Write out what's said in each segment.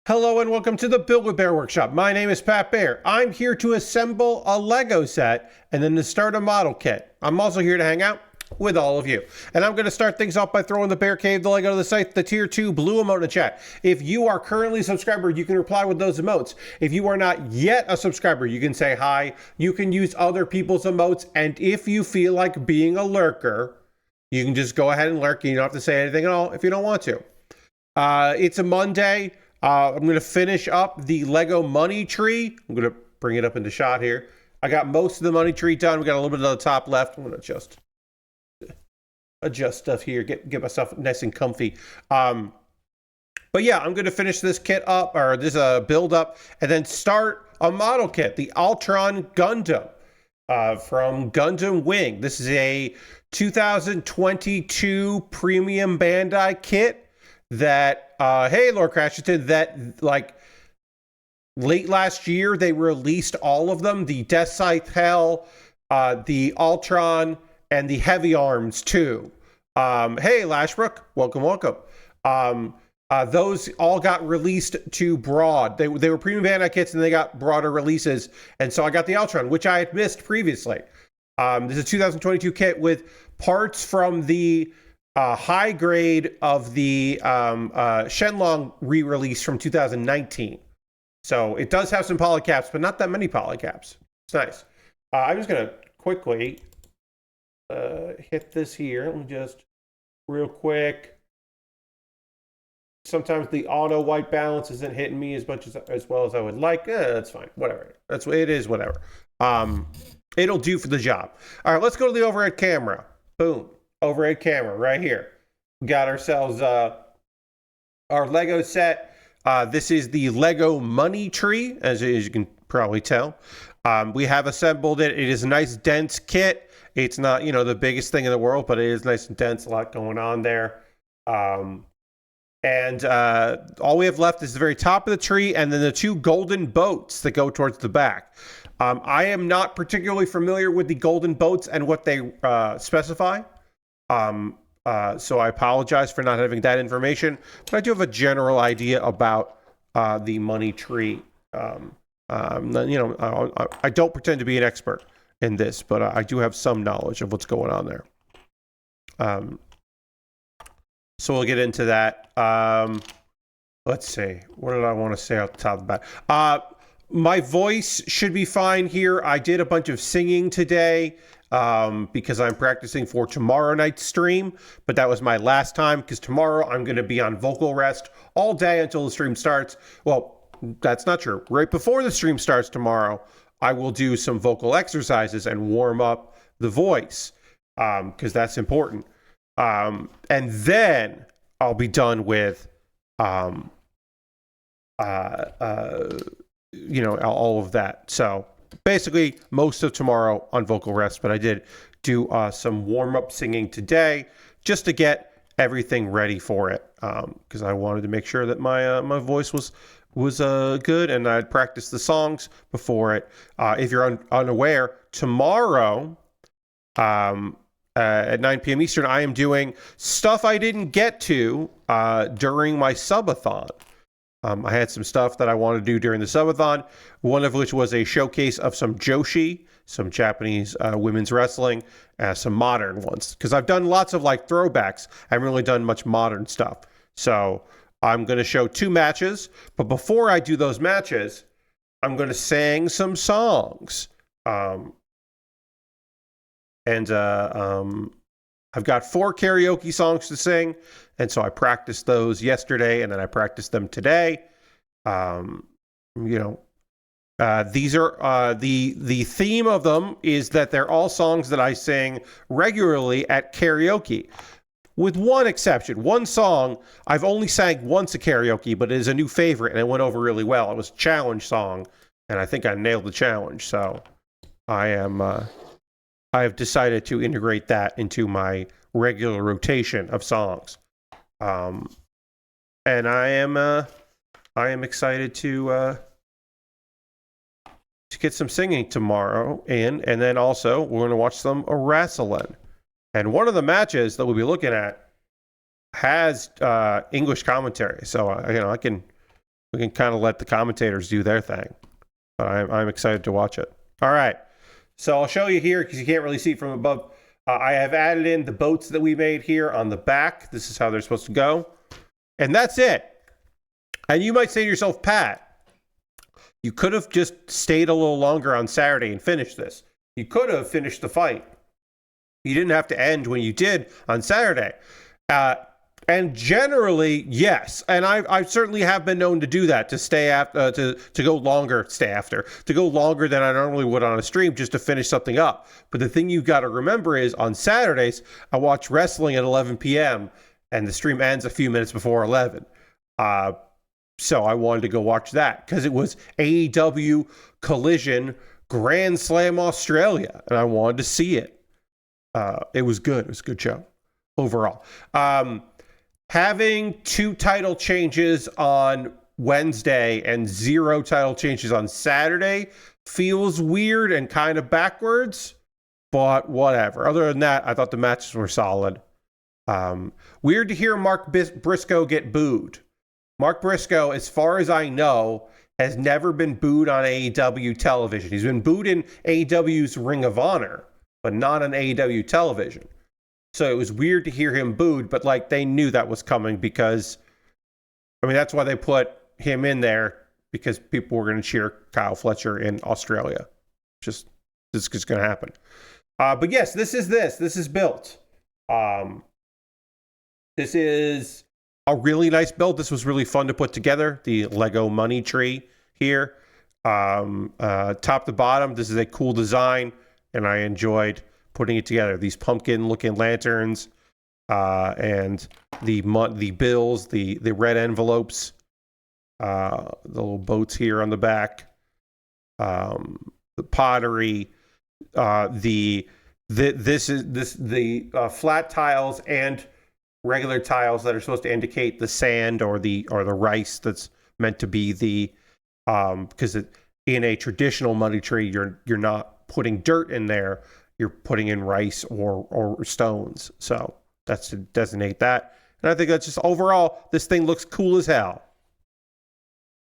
Hello and welcome to the Build with Bear Workshop. My name is Pat Bear. I'm here to assemble a Lego set and then to start a model kit. I'm also here to hang out with all of you. And I'm going to start things off by throwing the Bear Cave, the Lego to the site, the tier 2 blue emote in the chat. If you are currently a subscriber, you can reply with those emotes. If you are not yet a subscriber, you can say hi. You can use other people's emotes. And if you feel like being a lurker, you can just go ahead and lurk. You don't have to say anything at all if you don't want to. It's a Monday. I'm going to finish up the Lego money tree. I'm going to bring it up into shot here. I got most of the money tree done. We got a little bit of the top left. I'm going to adjust stuff here, get myself nice and comfy. But yeah, I'm going to finish this kit up, or this build up, and then start a model kit, the Altron Gundam from Gundam Wing. This is a 2022 premium Bandai kit that hey Lord Crashington, that like late last year they released all of them, the Death Scythe Hell, the Altron, and the Heavy Arms too. Hey Lashbrook, welcome. Those all got released to broad. They were premium Bandai kits and they got broader releases, and so I got the Altron, which I had missed previously. This is a 2022 kit with parts from the high grade of the Shenlong re-release from 2019. So it does have some polycaps, but not that many polycaps. It's nice. I'm just going to quickly hit this here. Let me just real quick. Sometimes the auto white balance isn't hitting me as much as well as I would like. That's fine. Whatever. That's what it is. Whatever. It'll do for the job. All right, let's go to the overhead camera. Boom. Overhead camera right here. We got ourselves our Lego set. This is the Lego money tree, as you can probably tell. We have assembled it. It is a nice dense kit. It's not, the biggest thing in the world, but it is nice and dense. A lot going on there. And all we have left is the very top of the tree and then the two golden boats that go towards the back. I am not particularly familiar with the golden boats and what they specify. So I apologize for not having that information, but I do have a general idea about the money tree. I don't pretend to be an expert in this, but I do have some knowledge of what's going on there. So we'll get into that. Let's see. What did I want to say off the top of the bat? My voice should be fine here. I did a bunch of singing today because I'm practicing for tomorrow night's stream, but that was my last time because tomorrow I'm going to be on vocal rest all day until the stream starts. Well, that's not true. Right before the stream starts tomorrow, I will do some vocal exercises and warm up the voice because that's important. And then I'll be done with all of that. So basically most of tomorrow on vocal rest, but I did do some warm-up singing today just to get everything ready for it because I wanted to make sure that my voice was good, and I'd practiced the songs before it. If you're unaware, tomorrow at 9 p.m. Eastern, I am doing stuff I didn't get to during my subathon. I had some stuff that I wanted to do during the subathon, one of which was a showcase of some Joshi, some Japanese women's wrestling, some modern ones. Because I've done lots of throwbacks. I haven't really done much modern stuff. So I'm going to show 2 matches. But before I do those matches, I'm going to sing some songs. I've got 4 karaoke songs to sing, and so I practiced those yesterday, and then I practiced them today. These are the theme of them is that they're all songs that I sing regularly at karaoke, with one exception. One song I've only sang once at karaoke, but it is a new favorite, and it went over really well. It was a challenge song, and I think I nailed the challenge. So I have decided to integrate that into my regular rotation of songs. And I am excited to get some singing tomorrow and then also we're going to watch some wrestling. And one of the matches that we'll be looking at has English commentary. So, I can we can kind of let the commentators do their thing. But I'm excited to watch it. All right. So I'll show you here because you can't really see it from above. I have added in the boats that we made here on the back. This is how they're supposed to go. And that's it. And you might say to yourself, Pat, you could have just stayed a little longer on Saturday and finished this. You could have finished the fight. You didn't have to end when you did on Saturday. And generally, yes. And I certainly have been known to do that, to stay after, to go longer, to go longer than I normally would on a stream just to finish something up. But the thing you've got to remember is on Saturdays, I watch wrestling at 11 p.m. and the stream ends a few minutes before 11. So I wanted to go watch that because it was AEW Collision Grand Slam Australia, and I wanted to see it. It was good. It was a good show overall. Having 2 title changes on Wednesday and 0 title changes on Saturday feels weird and kind of backwards, but whatever. Other than that, I thought the matches were solid. Weird to hear Mark Briscoe get booed. Mark Briscoe, as far as I know, has never been booed on AEW television. He's been booed in AEW's Ring of Honor, but not on AEW television. So it was weird to hear him booed, but like they knew that was coming because, I mean, that's why they put him in there, because people were going to cheer Kyle Fletcher in Australia. This is just going to happen. But yes, this is built. This is a really nice build. This was really fun to put together. The Lego money tree here. Top to bottom, this is a cool design, and I enjoyed putting it together. These pumpkin-looking lanterns, and the bills, the red envelopes, the little boats here on the back, the pottery, the flat tiles and regular tiles that are supposed to indicate the sand or the rice that's meant to be the because in a traditional money tree you're not putting dirt in there. You're putting in rice or stones. So that's to designate that. And I think that's just overall, this thing looks cool as hell.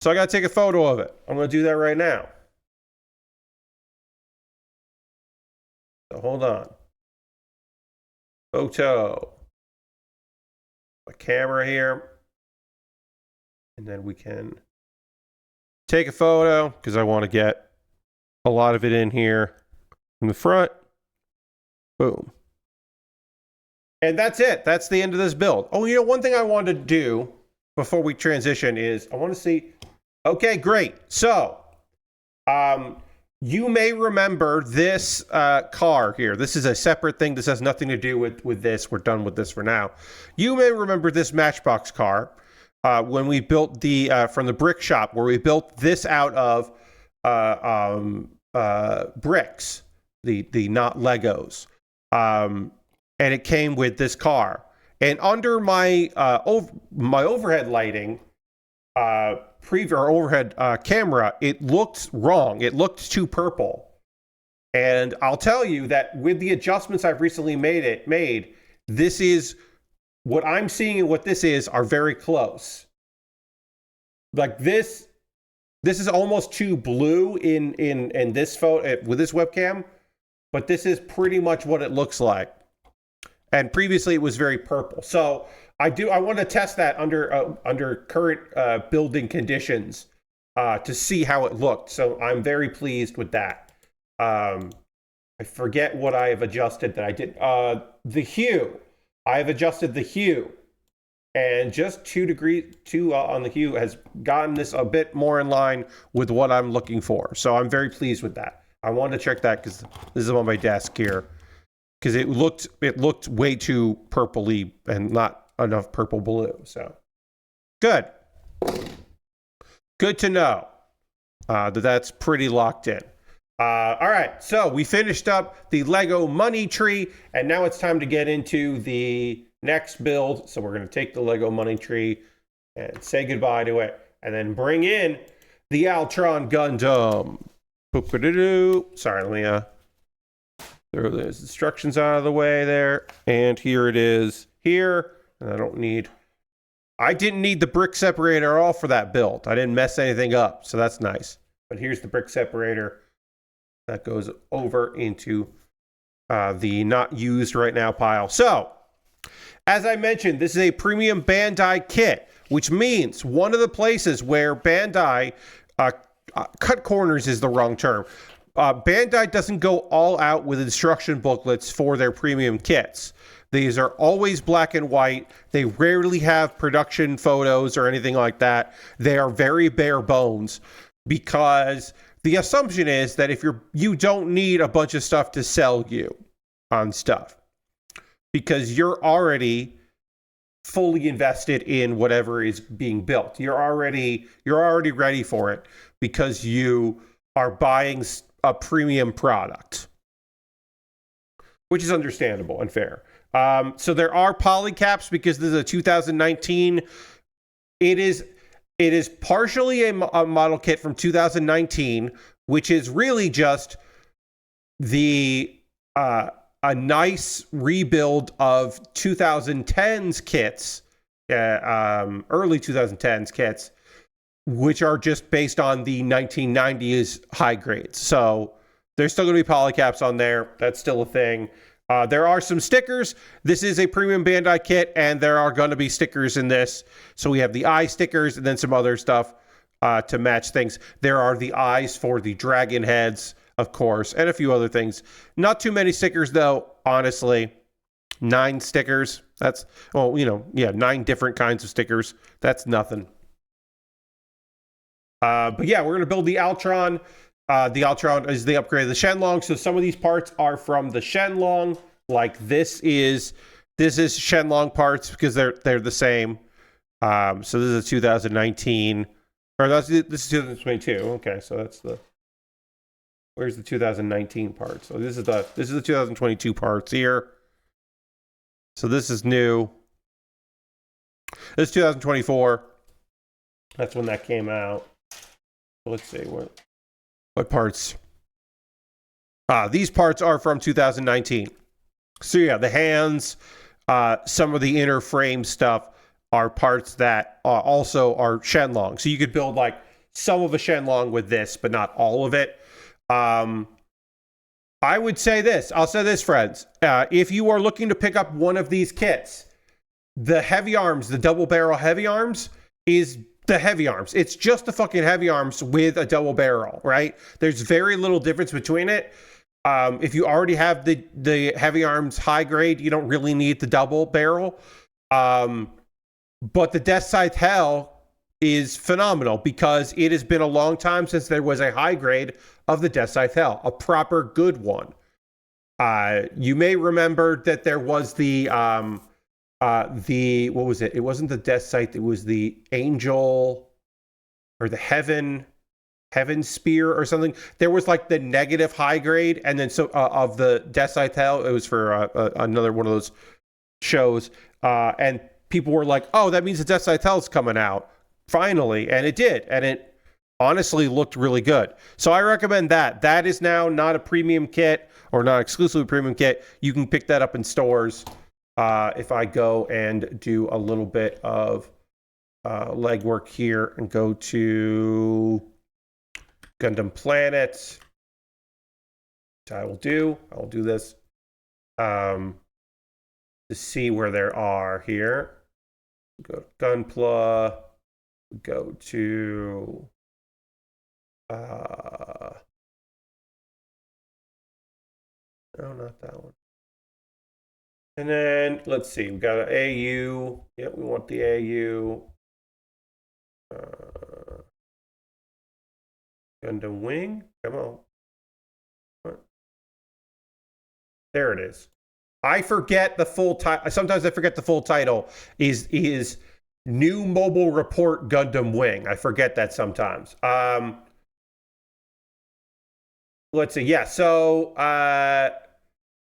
So I got to take a photo of it. I'm going to do that right now. So hold on. Photo. A camera here. And then we can take a photo because I want to get a lot of it in here in the front. Boom. And that's it. That's the end of this build. Oh, you know, one thing I wanted to do before we transition is I want to see. Okay, great. So, you may remember this car here. This is a separate thing. This has nothing to do with this. We're done with this for now. You may remember this Matchbox car when we built the from the brick shop, where we built this out of bricks, the not Legos. And it came with this car. And under my my overhead lighting, overhead camera, it looked wrong. It looked too purple. And I'll tell you that with the adjustments I've recently made, this is what I'm seeing and what this is are very close. Like this is almost too blue in this photo with this webcam. But this is pretty much what it looks like. And previously it was very purple. So I want to test that under current building conditions to see how it looked. So I'm very pleased with that. I forget what I have adjusted that I did. The hue. I have adjusted the hue. And just 2 degrees on the hue has gotten this a bit more in line with what I'm looking for. So I'm very pleased with that. I wanted to check that because this is on my desk here, because it looked way too purpley and not enough purple blue. So good to know that's pretty locked in. All right, so we finished up the Lego money tree, and now it's time to get into the next build. So we're going to take the Lego money tree and say goodbye to it, and then bring in the Altron Gundam. Sorry, let me throw those instructions out of the way there. And here it is here. And I don't need I didn't need the brick separator at all for that build. I didn't mess anything up, so that's nice. But here's the brick separator that goes over into the not used right now pile. So, as I mentioned, this is a premium Bandai kit, which means one of the places where Bandai cut corners is the wrong term. Bandai doesn't go all out with instruction booklets for their premium kits. These are always black and white. They rarely have production photos or anything like that. They are very bare bones because the assumption is that if you don't need a bunch of stuff to sell you on stuff because you're already fully invested in whatever is being built. You're already ready for it because you are buying a premium product, which is understandable and fair. So there are polycaps because this is a 2019. It is partially a model kit from 2019, which is really just a nice rebuild of 2010s kits, early 2010s kits, which are just based on the 1990s high grades. So there's still going to be polycaps on there. That's still a thing. There are some stickers. This is a premium Bandai kit, and there are going to be stickers in this. So we have the eye stickers and then some other stuff to match things. There are the eyes for the dragon heads, of course, and a few other things. Not too many stickers, though, honestly. 9 stickers. That's, 9 different kinds of stickers. That's nothing. But yeah, we're going to build the Altron. The Altron is the upgrade of the Shenlong. So some of these parts are from the Shenlong. Like this is Shenlong parts because they're the same. So this is a 2019, or this is 2022. Okay, so that's where's the 2019 part? So this is the 2022 parts here. So this is new. This is 2024. That's when that came out. Let's see what parts. These parts are from 2019. So yeah, the hands, some of the inner frame stuff are parts that also are Shenlong. So you could build like some of a Shenlong with this, but not all of it. I would say this. I'll say this, friends. If you are looking to pick up one of these kits, the heavy arms, the double barrel heavy arms, is the heavy arms. It's just the fucking heavy arms with a double barrel, right? There's very little difference between it. If you already have the heavy arms high grade, you don't really need the double barrel. But the Death Scythe Hell is phenomenal because it has been a long time since there was a high grade of the Death Scythe Hell, a proper good one. You may remember that there was what was it? It wasn't the Death Scythe, it was the Angel or the Heaven Spear or something. There was like the negative high grade, and then of the Death Scythe Hell, it was for another one of those shows, and people were like, "Oh, that means the Death Scythe Hell is coming out finally," and it did, and it honestly looked really good. So I recommend that. That is now not a premium kit or not exclusively premium kit. You can pick that up in stores. If I go and do a little bit of legwork here and go to Gundam Planet, I will do this to see where there are here. Go to Gunpla, go to no, not that one. And then let's see, we got an AU. Yep, we want the AU. Gundam Wing. Come on. What? There it is. I forget the full title. Sometimes I forget the full title. Is New Mobile Report Gundam Wing. I forget that sometimes. Let's see. Yeah. So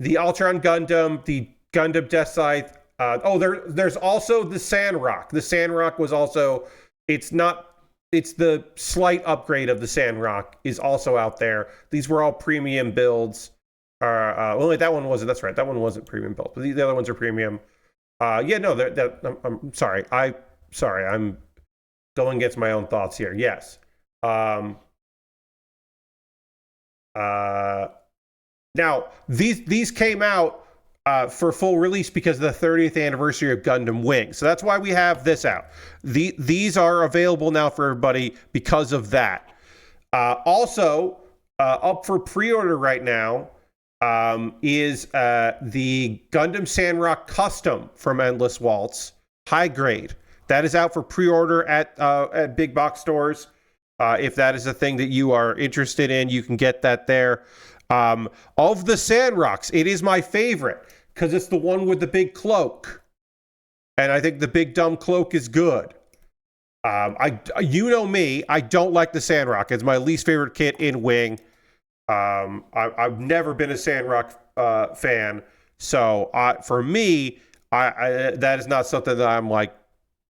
the Altron Gundam, the Gundam Death Scythe. There's also the Sandrock. The Sandrock was also. It's the slight upgrade of the Sandrock is also out there. These were all premium builds. Only that one wasn't. That's right. That one wasn't premium build. But the other ones are premium. I'm sorry. I sorry, I'm going against my own thoughts here. Yes. Now these came out for full release because of the 30th anniversary of Gundam Wing. So that's why we have this out. These are available now for everybody because of that. Also, up for pre-order right now is the Gundam Sandrock Custom from Endless Waltz, high grade. That is out for pre-order at big box stores. If that is a thing that you are interested in, you can get that there. Of the Sandrocks, it is my favorite because it's the one with the big cloak. And I think the big dumb cloak is good. You know me, I don't like the Sandrock. It's my least favorite kit in Wing. I've never been a Sandrock fan. So for me, that is not something that I'm like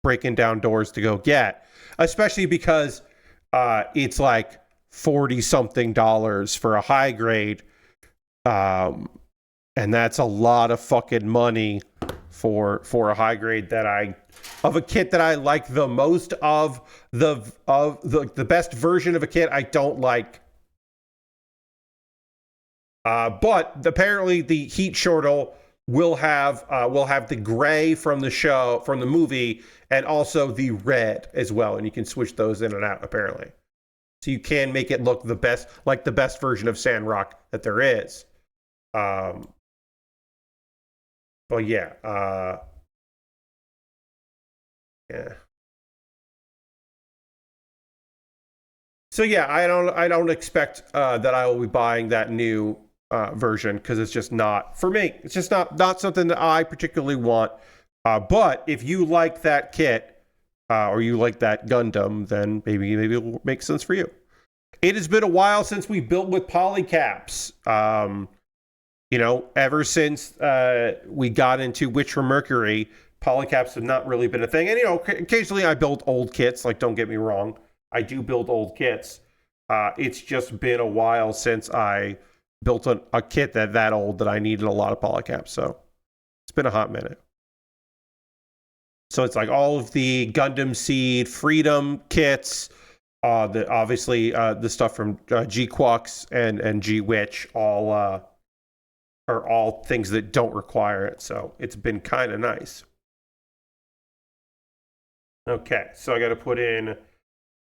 breaking down doors to go get. Especially because it's like $40-something for a high grade. And that's a lot of fucking money for a high grade of a kit that I like the most of the best version of a kit I don't like. But apparently the heat shortle will have the gray from the movie, and also the red as well, and you can switch those in and out apparently. So you can make it look the best version of Sandrock that there is. But yeah, yeah. So yeah, I don't expect that I will be buying that new version because it's just not for me. It's just not something that I particularly want. But if you like that kit or you like that Gundam, then maybe it will make sense for you. It has been a while since we built with polycaps. Ever since we got into Witch from Mercury, polycaps have not really been a thing. And occasionally I build old kits. Like, don't get me wrong, I do build old kits. It's just been a while since I built a kit that old that I needed a lot of polycaps. So it's been a hot minute. So it's like all of the Gundam Seed Freedom kits, the stuff from G-Quux and G-Witch, all are all things that don't require it. So it's been kind of nice. Okay, so I got to put in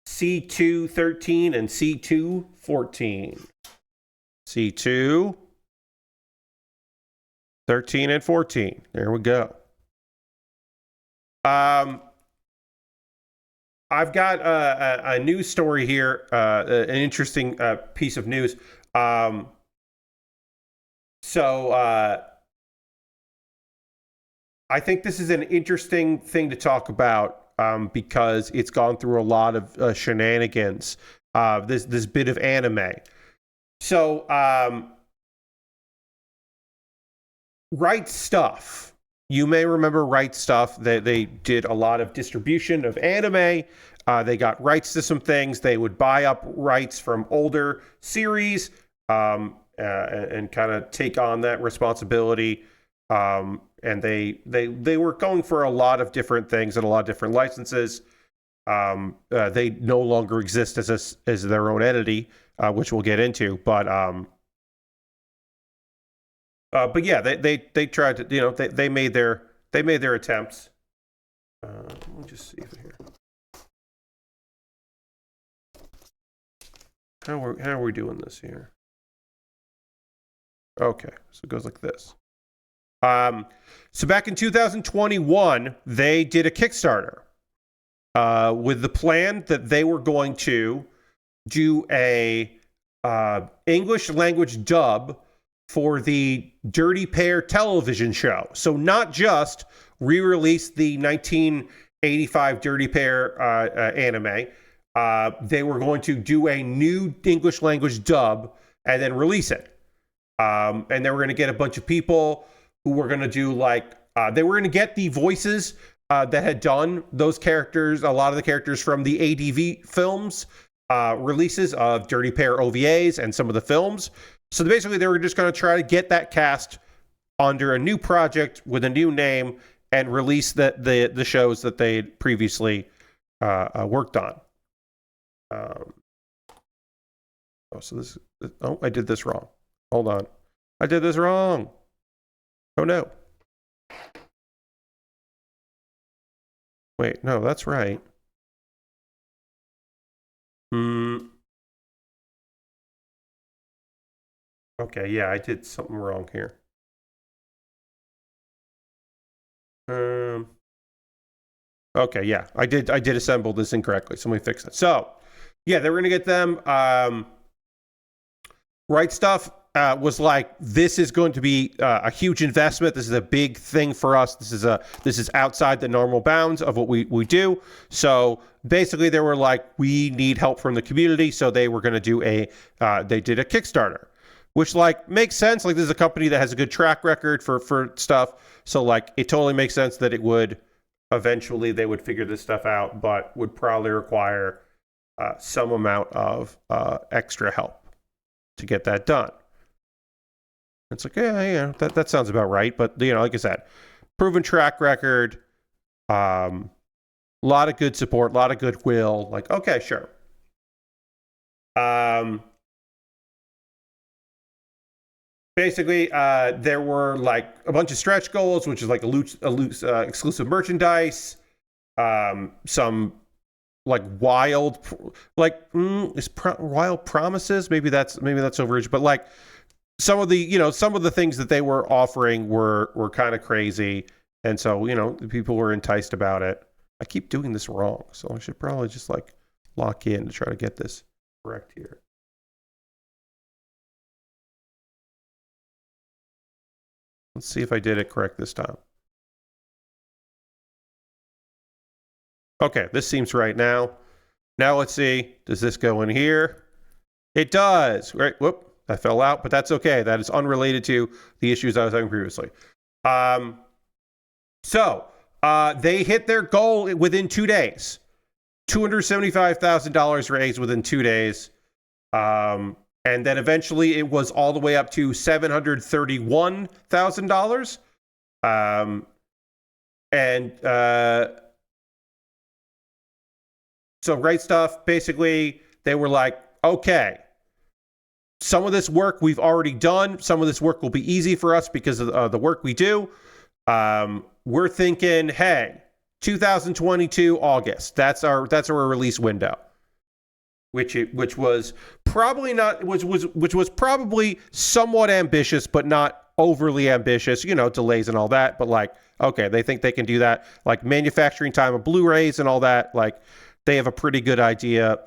C213 and C214. C2, 13, and 14. There we go. I've got a news story here, an interesting piece of news. So I think this is an interesting thing to talk about because it's gone through a lot of shenanigans. This bit of anime. So, Right Stuff. You may remember Right Stuff. They did a lot of distribution of anime. They got rights to some things. They would buy up rights from older series and kind of take on that responsibility. And they were going for a lot of different things and a lot of different licenses. They no longer exist as their own entity, which we'll get into. But yeah, they tried to, they made their attempts. Let me just see here. How are we doing this here? Okay, so it goes like this. So back in 2021, they did a Kickstarter with the plan that they were going to do a English language dub for the Dirty Pair television show. So not just re-release the 1985 Dirty Pair anime. They were going to do a new English language dub and then release it. And they were going to get a bunch of people who were going to do they were going to get the voices that had done those characters, a lot of the characters from the ADV films, releases of Dirty Pair OVAs and some of the films. So basically they were just going to try to get that cast under a new project with a new name and release the shows that they previously worked on. I did this wrong. Hold on. I did this wrong. Oh no. Wait, no, that's right. Okay, yeah, I did something wrong here. Okay, yeah, I did assemble this incorrectly, so let me fix it. So, yeah, they were gonna get them. Right Stuff was like, this is going to be a huge investment. This is a big thing for us. This is outside the normal bounds of what we do. So basically, they were like, we need help from the community. So they were going to do they did a Kickstarter, which like makes sense. Like, this is a company that has a good track record for stuff. So like, it totally makes sense that it would eventually they would figure this stuff out, but would probably require some amount of extra help to get that done. It's like, yeah, that sounds about right. But, like I said, proven track record, lot of good support, a lot of goodwill. Like, okay, sure. Basically, there were like a bunch of stretch goals, which is like a loose exclusive merchandise, some like wild promises. Maybe that's overage, but like some of the things that they were offering were kind of crazy, and so people were enticed about it. I keep doing this wrong, so I should probably just like lock in to try to get this correct here. Let's see if I did it correct this time. Okay, this seems right now. Now let's see. Does this go in here? It does. Right. Whoop. That fell out, but that's okay. That is unrelated to the issues I was having previously. So they hit their goal within 2 days. $275,000 raised within 2 days. And then eventually it was all the way up to $731,000. So Right Stuff, basically, they were like, okay, some of this work we've already done. Some of this work will be easy for us because of the work we do. We're thinking, hey, 2022 August. That's our release window. Which was probably somewhat ambitious, but not overly ambitious. Delays and all that. But like, okay, they think they can do that. Like manufacturing time of Blu-rays and all that. Like, they have a pretty good idea.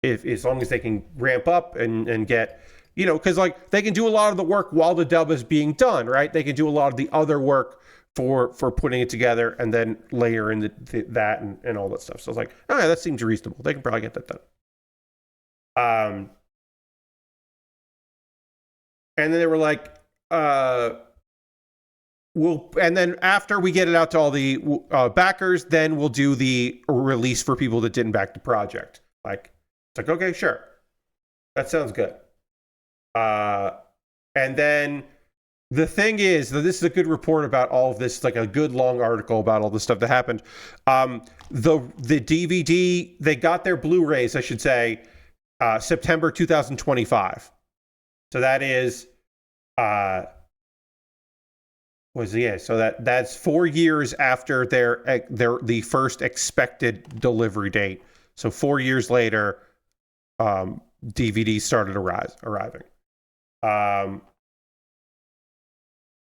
If as long as they can ramp up and get, because like they can do a lot of the work while the dub is being done, right? They can do a lot of the other work for putting it together and then layer in that and all that stuff. So it's like, oh yeah, that seems reasonable. They can probably get that done. And then they were like, and then after we get it out to all the backers, then we'll do the release for people that didn't back the project. Like, it's like, okay, sure. That sounds good. And then the thing is that this is a good report about all of this. It's like a good long article about all the stuff that happened. The DVD, they got their Blu-rays, I should say, September 2025. So that is, so that's 4 years after the first expected delivery date. So 4 years later, DVDs started arriving.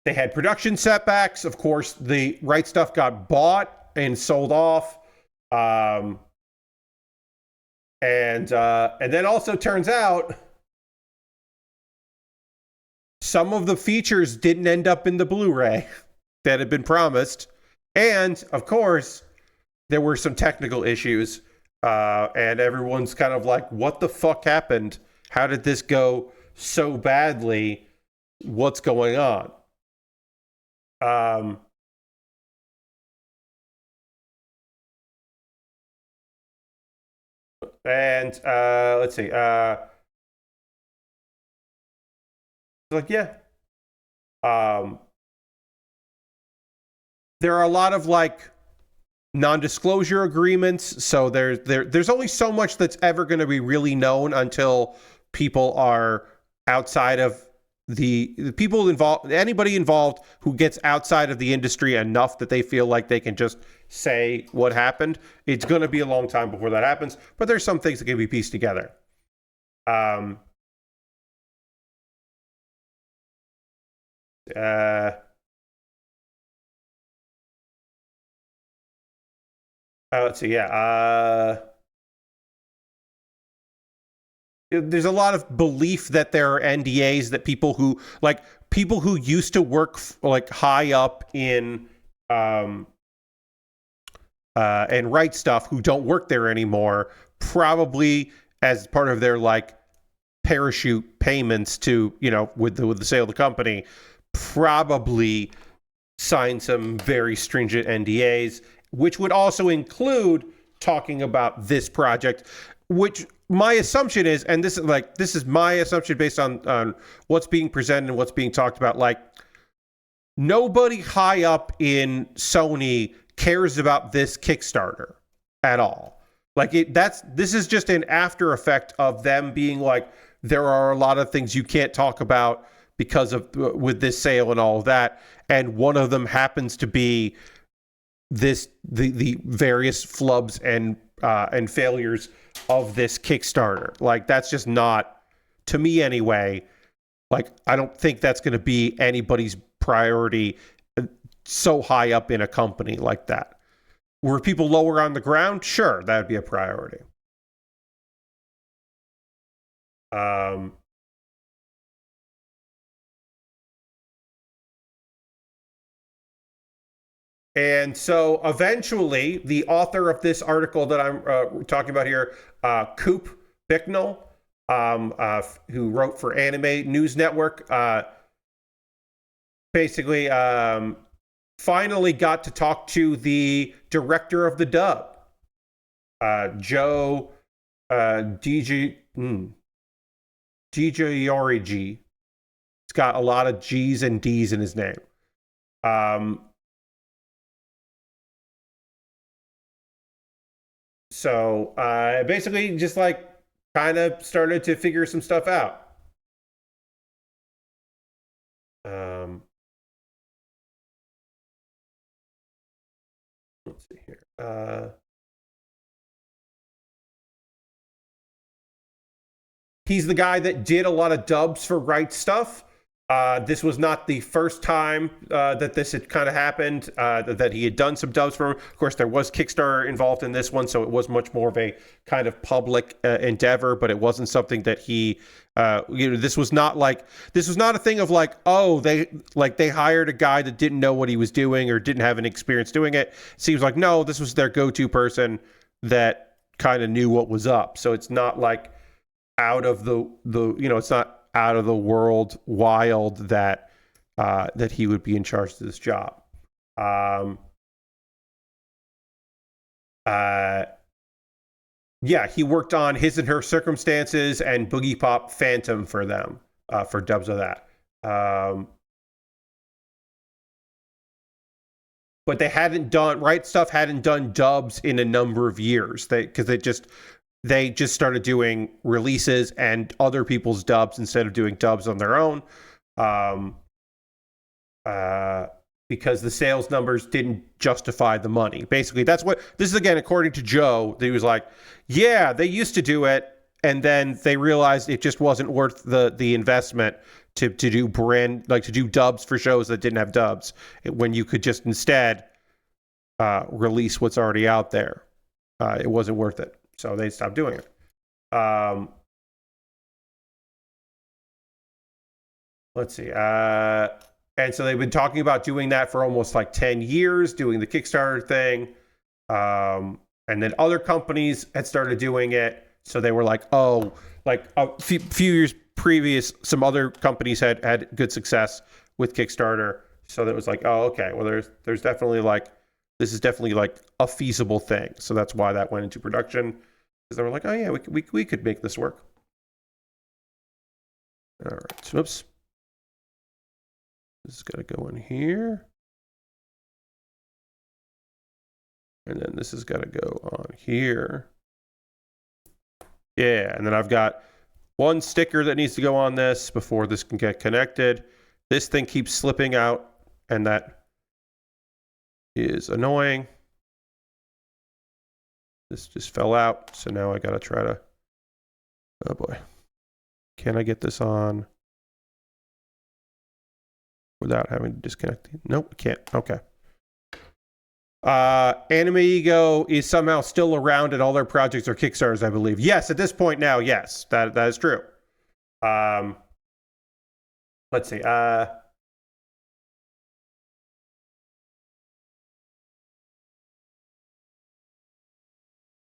They had production setbacks. Of course, the Right Stuff got bought and sold off. And then also turns out some of the features didn't end up in the Blu-ray that had been promised. And of course, there were some technical issues. And everyone's kind of like, what the fuck happened? How did this go so badly? What's going on? Let's see. Like, yeah. there are a lot of like non-disclosure agreements, so there's only so much that's ever going to be really known until people are outside of the people involved. Anybody involved who gets outside of the industry enough that they feel like they can just say what happened, it's going to be a long time before that happens, but there's some things that can be pieced together. um uh let's see. There's a lot of belief that there are NDAs that people who used to work like high up in um and write stuff who don't work there anymore, probably as part of their like parachute payments to, with the sale of the company, probably sign some very stringent NDAs, which would also include talking about this project, which my assumption is, and this is my assumption based on what's being presented and what's being talked about, like nobody high up in Sony cares about this Kickstarter at all. Like this is just an after effect of them being like, there are a lot of things you can't talk about because of with this sale and all of that, and one of them happens to be the various flubs and failures of this Kickstarter. Like that's just not, to me anyway. Like I don't think that's going to be anybody's priority so high up in a company like that. Were people lower on the ground? Sure, that would be a priority. And so eventually, the author of this article that I'm talking about here, Coop Bicknell, who wrote for Anime News Network, basically finally got to talk to the director of the dub, Joe DJ Yorigi. It's got a lot of G's and D's in his name. So basically just like kind of started to figure some stuff out. Let's see here. He's the guy that did a lot of dubs for Right Stuff. This was not the first time that this had kind of happened, that he had done some dubs for him. Of course, there was Kickstarter involved in this one, so it was much more of a kind of public endeavor, but it wasn't something that he, this was not a thing of like, oh, they hired a guy that didn't know what he was doing or didn't have any experience doing it. It seems like, no, this was their go-to person that kind of knew what was up. So it's not like out of the it's not out of the world wild that that he would be in charge of this job. Yeah, he worked on His and Her Circumstances and Boogie Pop Phantom for them, for dubs of that. But they hadn't done, Right Stuff hadn't done dubs in a number of years. They just started doing releases and other people's dubs instead of doing dubs on their own, because the sales numbers didn't justify the money. Basically, that's what this is, again, according to Joe. He was like, yeah, they used to do it, and then they realized it just wasn't worth the investment to do to do dubs for shows that didn't have dubs, when you could just instead release what's already out there. It wasn't worth it. So they stopped doing it. Let's see. And so they've been talking about doing that for almost like 10 years, doing the Kickstarter thing. And then other companies had started doing it. So they were like, oh, like a few years previous, some other companies had good success with Kickstarter. So that was like, oh, okay, well, there's definitely like, this is definitely like a feasible thing. So that's why that went into production, because they were like, oh yeah, we could make this work. All right, oops. This is gonna go in here. And then this has got to go on here. Yeah, and then I've got one sticker that needs to go on this before this can get connected. This thing keeps slipping out, and that is annoying. This just fell out, so now I gotta try to... Oh boy. Can I get this on without having to disconnect? Nope, can't. Okay. Anime Ego is somehow still around and all their projects are Kickstarters, I believe. Yes, at this point now, yes, that is true. Let's see.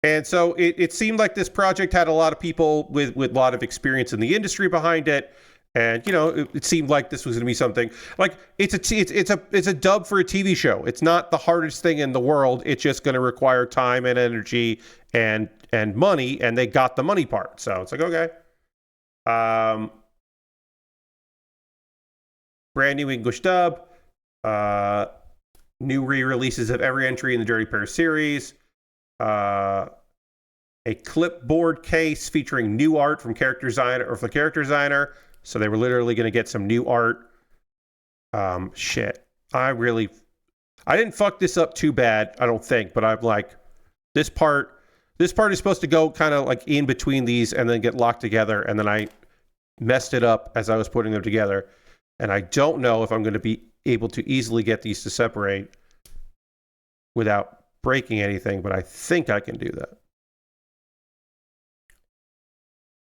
And so it seemed like this project had a lot of people with a lot of experience in the industry behind it. And, you know, it seemed like this was going to be something like it's a dub for a TV show. It's not the hardest thing in the world. It's just going to require time and energy and money. And they got the money part. So it's like, okay. Brand new English dub. New re-releases of every entry in the Dirty Pair series. A clipboard case featuring new art from character designer. So they were literally going to get some new art. Shit. I didn't fuck this up too bad, I don't think, but I'm like, this part is supposed to go kind of like in between these and then get locked together. And then I messed it up as I was putting them together. And I don't know if I'm going to be able to easily get these to separate without breaking anything, but I think I can do that.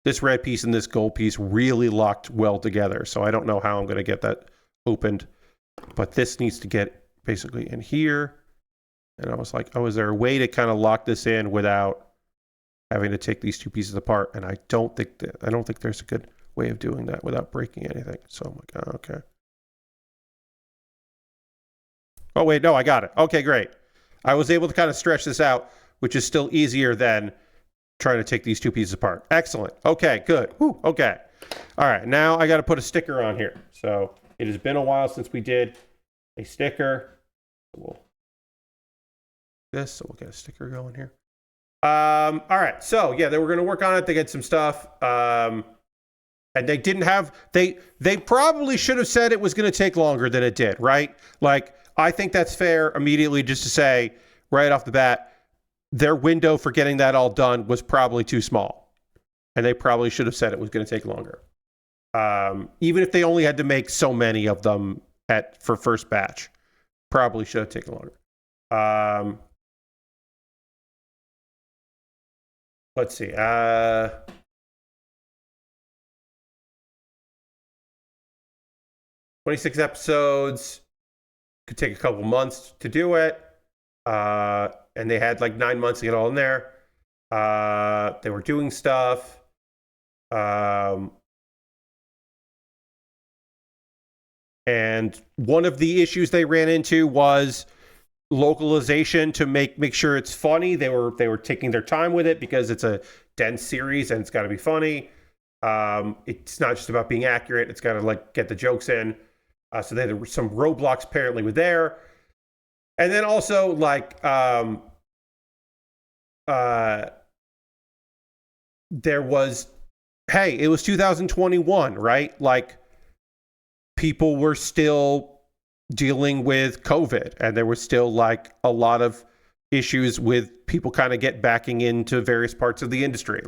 This red piece and this gold piece really locked well together, so I don't know how I'm going to get that opened, but this needs to get basically in here. And I was like, oh, is there a way to kind of lock this in without having to take these two pieces apart? And I don't think there's a good way of doing that without breaking anything. So I'm like, oh, okay. Oh, wait, no, I got it. Okay, great. I was able to kind of stretch this out, which is still easier than trying to take these two pieces apart. Excellent. Okay, good. Whew, okay. All right, now I got to put a sticker on here. So it has been a while since we did a sticker. So we'll get a sticker going here. All right, so yeah, they were going to work on it. They get some stuff. And they didn't have, they probably should have said it was going to take longer than it did, right? Like, I think that's fair immediately just to say right off the bat, their window for getting that all done was probably too small. And they probably should have said it was going to take longer. Even if they only had to make so many of them for first batch, probably should have taken longer. Let's see. 26 episodes. Could take a couple months to do it. And they had like 9 months to get all in there. They were doing stuff. And one of the issues they ran into was localization to make sure it's funny. They were taking their time with it because it's a dense series and it's got to be funny. It's not just about being accurate. It's got to like get the jokes in. So there were some roadblocks apparently were there. And then also like there was, hey, it was 2021, right? Like people were still dealing with COVID and there was still like a lot of issues with people kind of backing into various parts of the industry.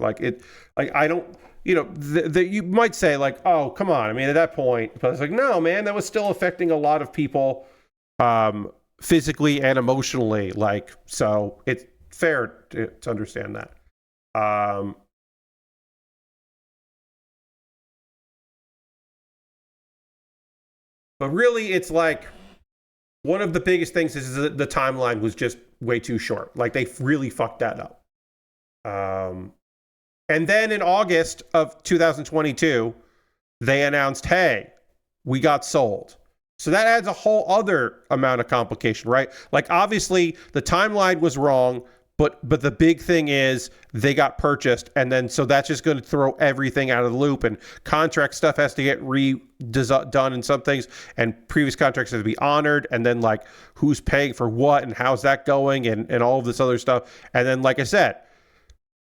I don't, you know, you might say like, oh, come on. I mean, at that point, but it's like, no, man, that was still affecting a lot of people physically and emotionally. Like, so it's fair to understand that. But really, it's like one of the biggest things is that the timeline was just way too short. Like they really fucked that up. And then in August of 2022, they announced, hey, we got sold. So that adds a whole other amount of complication, right? Like obviously the timeline was wrong. But the big thing is they got purchased, and then so that's just going to throw everything out of the loop, and contract stuff has to get redone in some things, and previous contracts have to be honored, and then like who's paying for what and how's that going, and all of this other stuff. And then, like I said,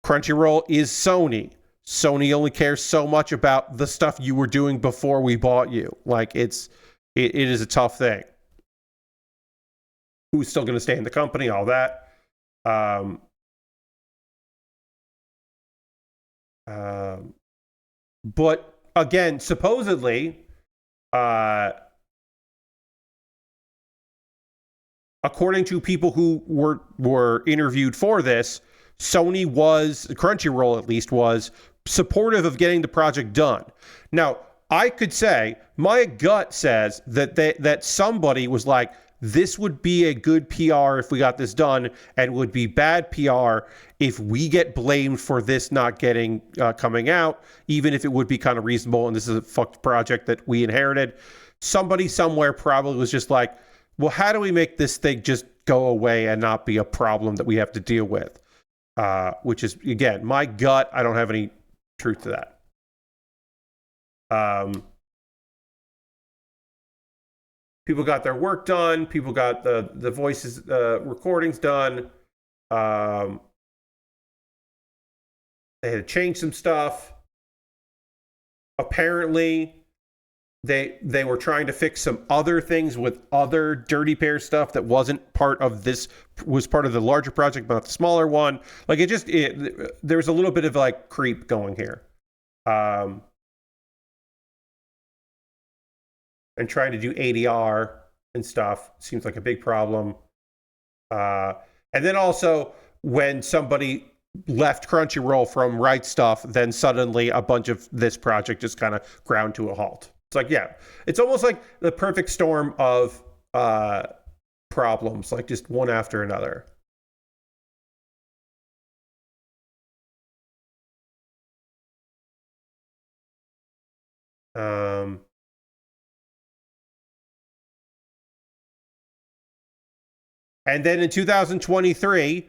Crunchyroll is Sony. Sony only cares so much about the stuff you were doing before we bought you. Like it is a tough thing. Who's still going to stay in the company? All that. But again, supposedly, according to people who were interviewed for this, Crunchyroll at least was supportive of getting the project done. Now, I could say my gut says that somebody was like, this would be a good PR if we got this done, and would be bad PR if we get blamed for this not getting coming out, even if it would be kind of reasonable and this is a fucked project that we inherited. Somebody somewhere probably was just like, well, how do we make this thing just go away and not be a problem that we have to deal with? Which is, again, my gut. I don't have any truth to that. People got their work done. People got the voices, recordings done. They had to change some stuff. Apparently, they were trying to fix some other things with other Dirty Pair stuff that wasn't part of this, was part of the larger project, but not the smaller one. Like there was a little bit of like creep going here. And trying to do ADR and stuff seems like a big problem. And then also, when somebody left Crunchyroll from Right Stuff, then suddenly a bunch of this project just kind of ground to a halt. It's like, yeah, it's almost like the perfect storm of problems, like just one after another. And then in 2023,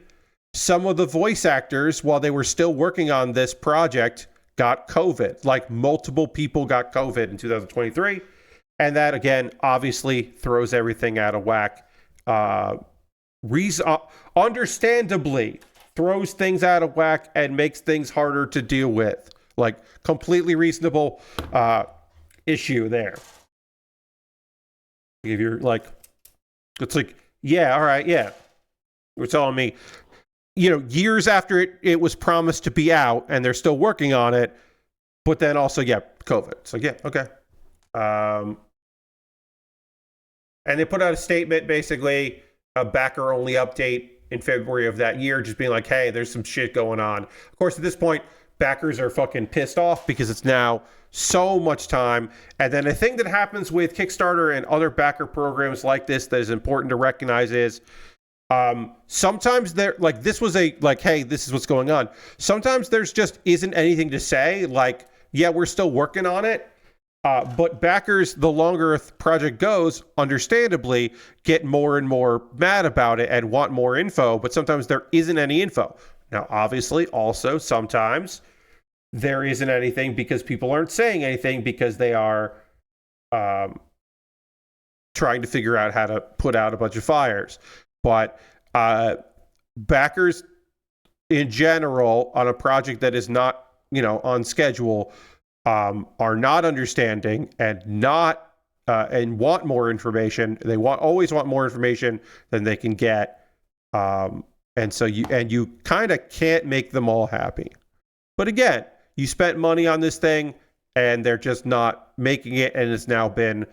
some of the voice actors, while they were still working on this project, got COVID. Like multiple people got COVID in 2023. And that, again, obviously throws everything out of whack. Understandably throws things out of whack and makes things harder to deal with. Like completely reasonable issue there. If you're like, it's like, yeah, all right, yeah. You're telling me, years after it was promised to be out and they're still working on it, but then also, yeah, COVID. It's like, yeah, okay. And they put out a statement, basically, a backer-only update in February of that year, just being like, hey, there's some shit going on. Of course, at this point, backers are fucking pissed off because it's now so much time. And then a thing that happens with Kickstarter and other backer programs like this that is important to recognize is sometimes they're like, this was hey, this is what's going on. Sometimes there's just isn't anything to say. Like, yeah, we're still working on it. But backers, the longer a project goes, understandably, get more and more mad about it and want more info. But sometimes there isn't any info. Now, obviously, also sometimes there isn't anything because people aren't saying anything because they are trying to figure out how to put out a bunch of fires. But backers in general on a project that is not, on schedule, are not understanding and not and want more information. They always want more information than they can get. And so you kind of can't make them all happy. But again, you spent money on this thing and they're just not making it. And it's now been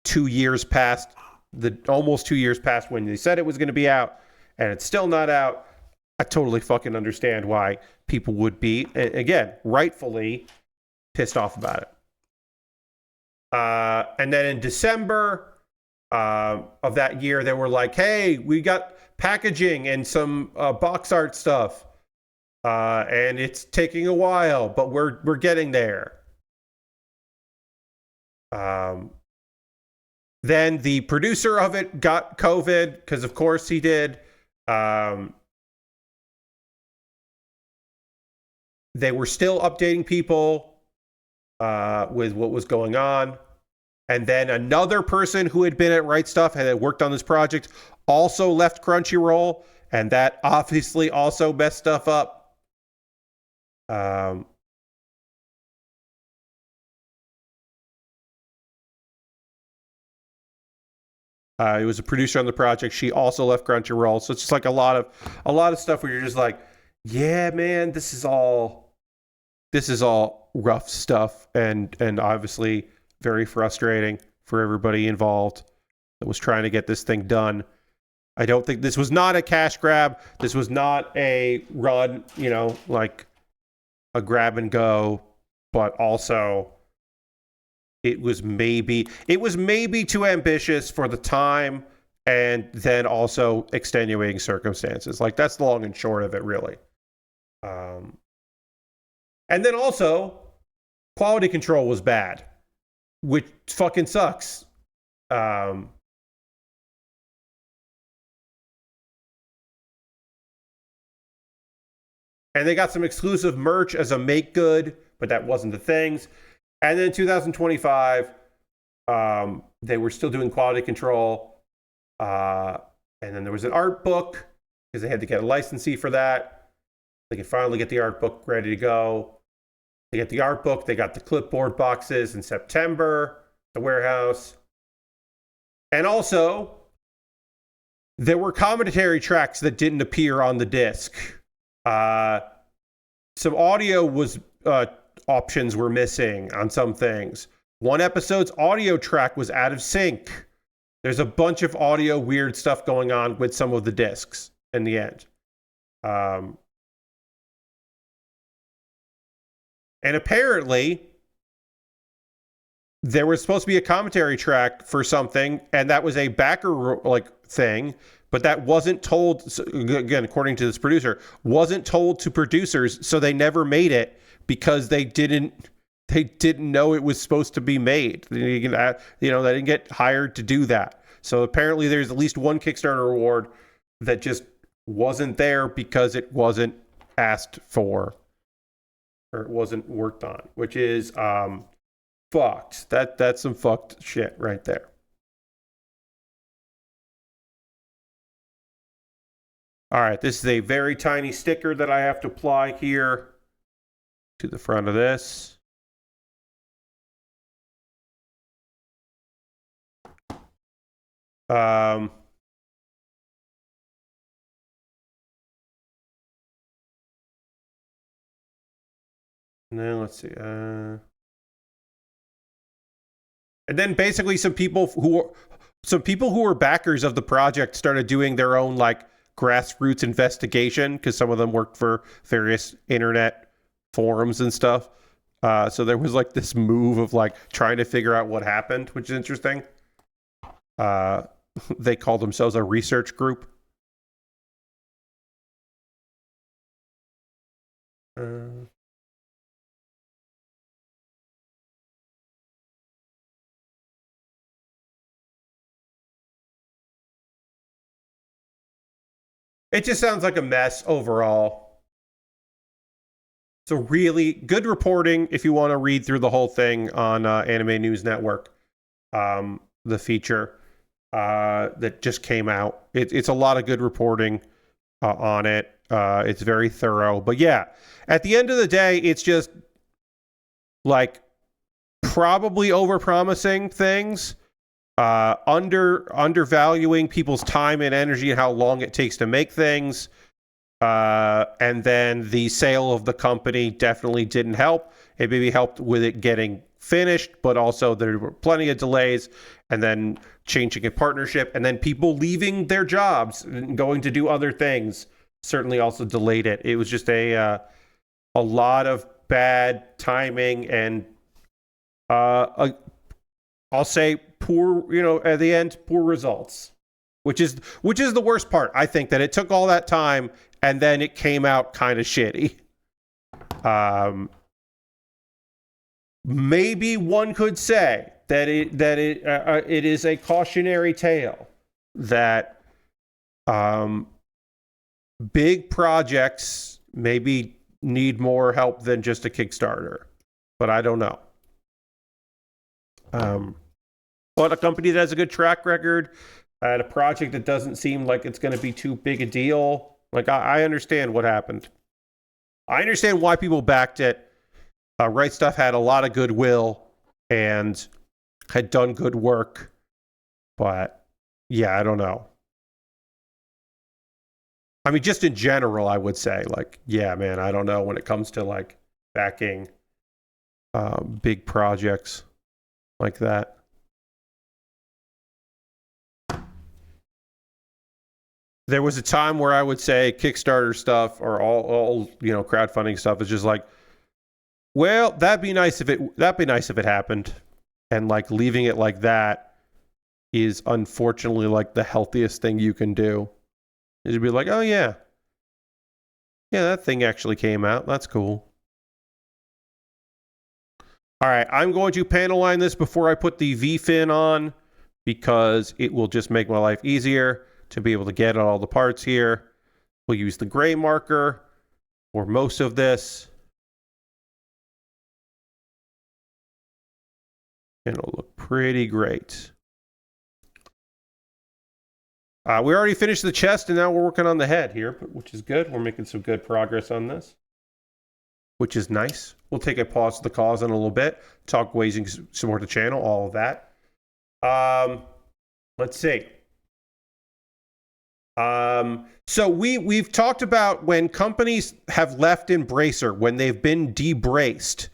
2 years past almost 2 years past when they said it was going to be out and it's still not out. I totally fucking understand why people would be, again, rightfully pissed off about it. And then in December of that year, they were like, hey, we got packaging and some box art stuff. And it's taking a while, but we're getting there. Then the producer of it got COVID, because of course he did. they were still updating people with what was going on. And then another person who had been at Right Stuff and had worked on this project also left Crunchyroll, and that obviously also messed stuff up. He was a producer on the project. She also left Crunchyroll. So it's just like a lot of stuff where you're just like, yeah, man, this is all rough stuff, and obviously very frustrating for everybody involved that was trying to get this thing done. I don't think this was not a cash grab. This was not a run, like a grab and go, but also it was maybe too ambitious for the time, and then also extenuating circumstances. Like, that's the long and short of it, really. And then also, quality control was bad, which fucking sucks. And they got some exclusive merch as a make good, but that wasn't the things. And then 2025, they were still doing quality control. And then there was an art book, because they had to get a licensee for that. They could finally get the art book ready to go. They get the art book. They got the clipboard boxes in September, the warehouse. And also, there were commentary tracks that didn't appear on the disc. Some audio options were missing on some things. One episode's audio track was out of sync. There's a bunch of audio weird stuff going on with some of the discs in the end. And apparently, there was supposed to be a commentary track for something, and that was a backer thing, but that wasn't told, again, according to this producer, wasn't told to producers, so they never made it because they didn't know it was supposed to be made. They didn't get hired to do that. So apparently there's at least one Kickstarter award that just wasn't there because it wasn't asked for, or it wasn't worked on, which is fucked. That's some fucked shit right there. All right, this is a very tiny sticker that I have to apply here to the front of this. And then let's see. And then basically some people who were backers of the project started doing their own like grassroots investigation, because some of them worked for various internet forums and stuff. So there was like this move of like trying to figure out what happened, which is interesting. They called themselves a research group. It just sounds like a mess overall. So really good reporting if you want to read through the whole thing on Anime News Network, the feature that just came out. It's a lot of good reporting on it. It's very thorough. But yeah, at the end of the day, it's just like probably overpromising things, undervaluing people's time and energy and how long it takes to make things. And then the sale of the company definitely didn't help. It maybe helped with it getting finished, but also there were plenty of delays, and then changing a partnership, and then people leaving their jobs and going to do other things certainly also delayed it. It was just a lot of bad timing, and I'll say poor, at the end, poor results, which is the worst part. I think that it took all that time and then it came out kind of shitty. Maybe one could say that it is a cautionary tale that big projects, maybe need more help than just a Kickstarter. But I don't know. But a company that has a good track record and a project that doesn't seem like it's going to be too big a deal. Like, I understand what happened. I understand why people backed it. Right Stuff had a lot of goodwill and had done good work. But, yeah, I don't know. I mean, just in general, I would say, like, yeah, man, I don't know when it comes to, like, backing big projects like that. There was a time where I would say Kickstarter stuff or all crowdfunding stuff is just like, well, that'd be nice if it happened. And like leaving it like that is unfortunately like the healthiest thing you can do. Is to be like, oh yeah. Yeah, that thing actually came out. That's cool. All right, I'm going to panel line this before I put the V-fin on because it will just make my life easier to be able to get all the parts here. We'll use the gray marker for most of this. And it'll look pretty great. We already finished the chest, and now we're working on the head here, which is good. We're making some good progress on this, which is nice. We'll take a pause to the cause in a little bit, talk ways you can support the channel, all of that. Let's see. So we've talked about when companies have left Embracer, when they've been debraced,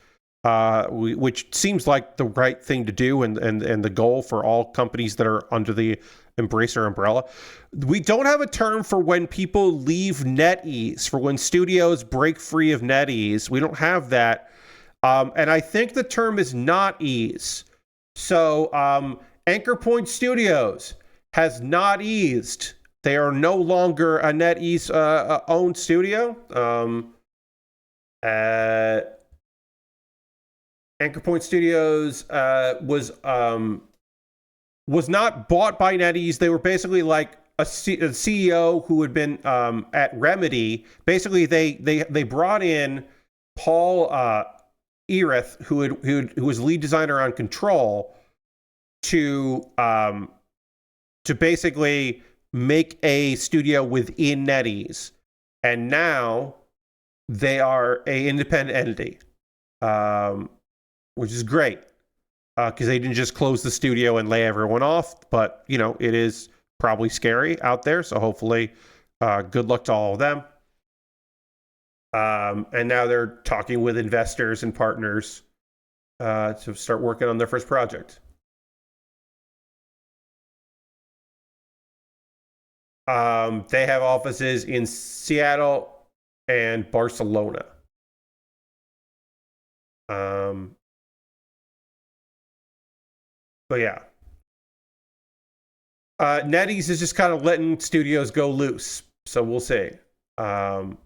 which seems like the right thing to do and the goal for all companies that are under the Embracer umbrella. We don't have a term for when people leave NetEase, for when studios break free of NetEase. We don't have that. And I think the term is not ease. So Anchor Point Studios has not eased. They are no longer a NetEase owned studio. Anchor Point Studios was not bought by NetEase. They were basically like a CEO who had been at Remedy. Basically, they brought in Paul Erith, who was lead designer on Control, to basically make a studio within NetEase, and now they are a independent entity, which is great because they didn't just close the studio and lay everyone off. But it is probably scary out there, so hopefully, good luck to all of them. And now they're talking with investors and partners to start working on their first project. They have offices in Seattle and Barcelona. But yeah. NetEase is just kind of letting studios go loose. So we'll see. And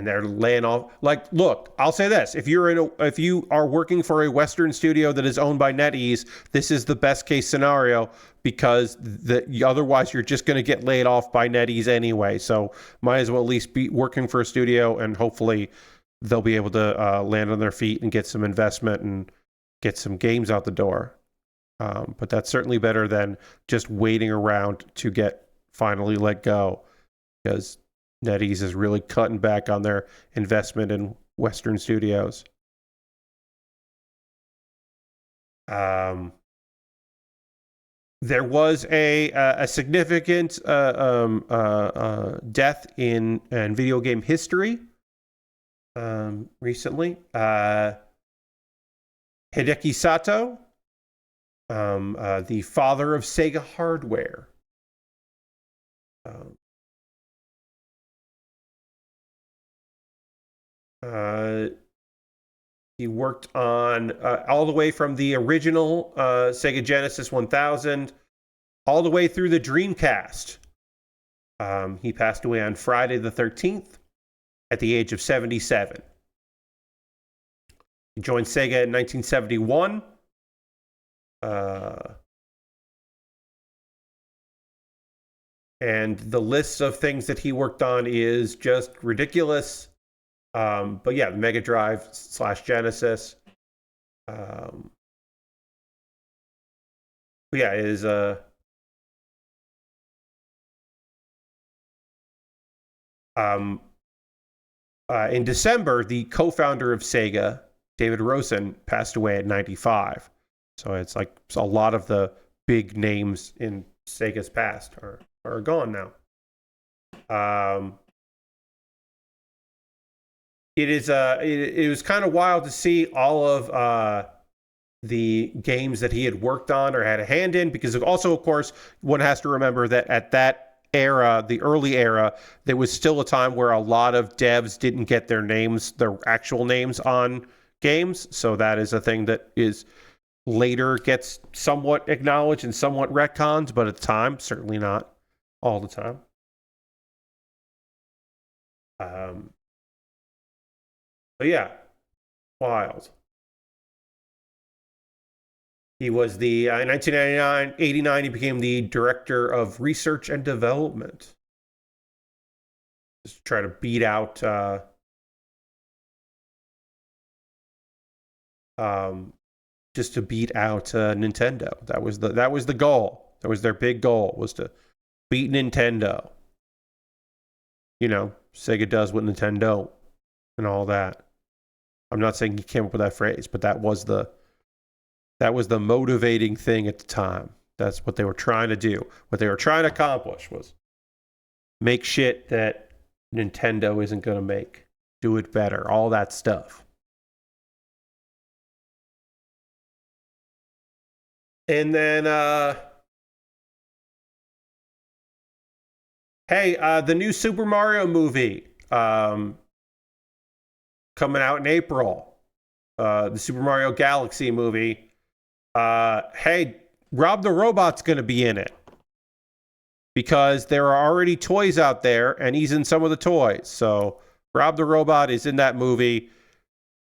they're laying off. Like, look, I'll say this: if you are working for a Western studio that is owned by NetEase, this is the best case scenario because otherwise you're just going to get laid off by NetEase anyway. So might as well at least be working for a studio, and hopefully they'll be able to land on their feet and get some investment and get some games out the door. But that's certainly better than just waiting around to get finally let go, because NetEase is really cutting back on their investment in Western studios. There was a significant death in video game history recently. Hideki Sato, the father of Sega hardware. He worked on all the way from the original Sega Genesis 1000 all the way through the Dreamcast. He passed away on Friday the 13th at the age of 77. He joined Sega in 1971. and the list of things that he worked on is just ridiculous. But yeah, Mega Drive / Genesis. Yeah, is in December, the co-founder of Sega, David Rosen, passed away at 95. So it's like a lot of the big names in Sega's past are gone now. It was kind of wild to see all of the games that he had worked on or had a hand in, because also, of course, one has to remember that at that era, the early era, there was still a time where a lot of devs didn't get their actual names on games. So that is a thing that is later gets somewhat acknowledged and somewhat retconned, but at the time, certainly not all the time. But yeah, wild. He was in 1989, he became the director of research and development. Just to try to beat out Nintendo. That was the goal. That was their big goal, was to beat Nintendo. You know, Sega does what Nintendo and all that. I'm not saying he came up with that phrase, but that was the motivating thing at the time. That's what they were trying to do. What they were trying to accomplish was make shit that Nintendo isn't going to make. Do it better. All that stuff. And then, the new Super Mario movie coming out in April. The Super Mario Galaxy movie. Rob the Robot's going to be in it, because there are already toys out there, and he's in some of the toys. So Rob the Robot is in that movie.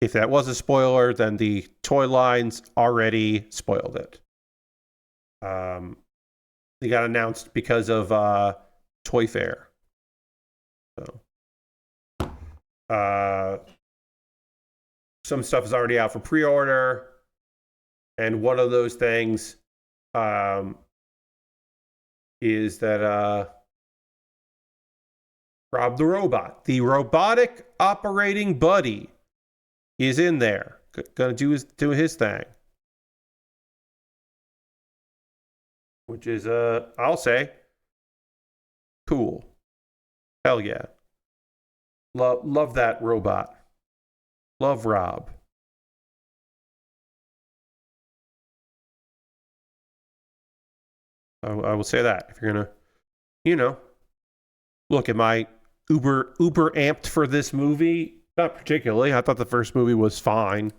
If that was a spoiler, then the toy lines already spoiled it. They got announced because of Toy Fair. So, some stuff is already out for pre-order. And one of those things is that Rob the Robot, the robotic operating buddy, is in there. Gonna do his thing. Which is, I'll say, cool. Hell yeah. Love that robot. Love Rob. I will say that. If you're gonna, look, am I uber amped for this movie? Not particularly. I thought the first movie was fine,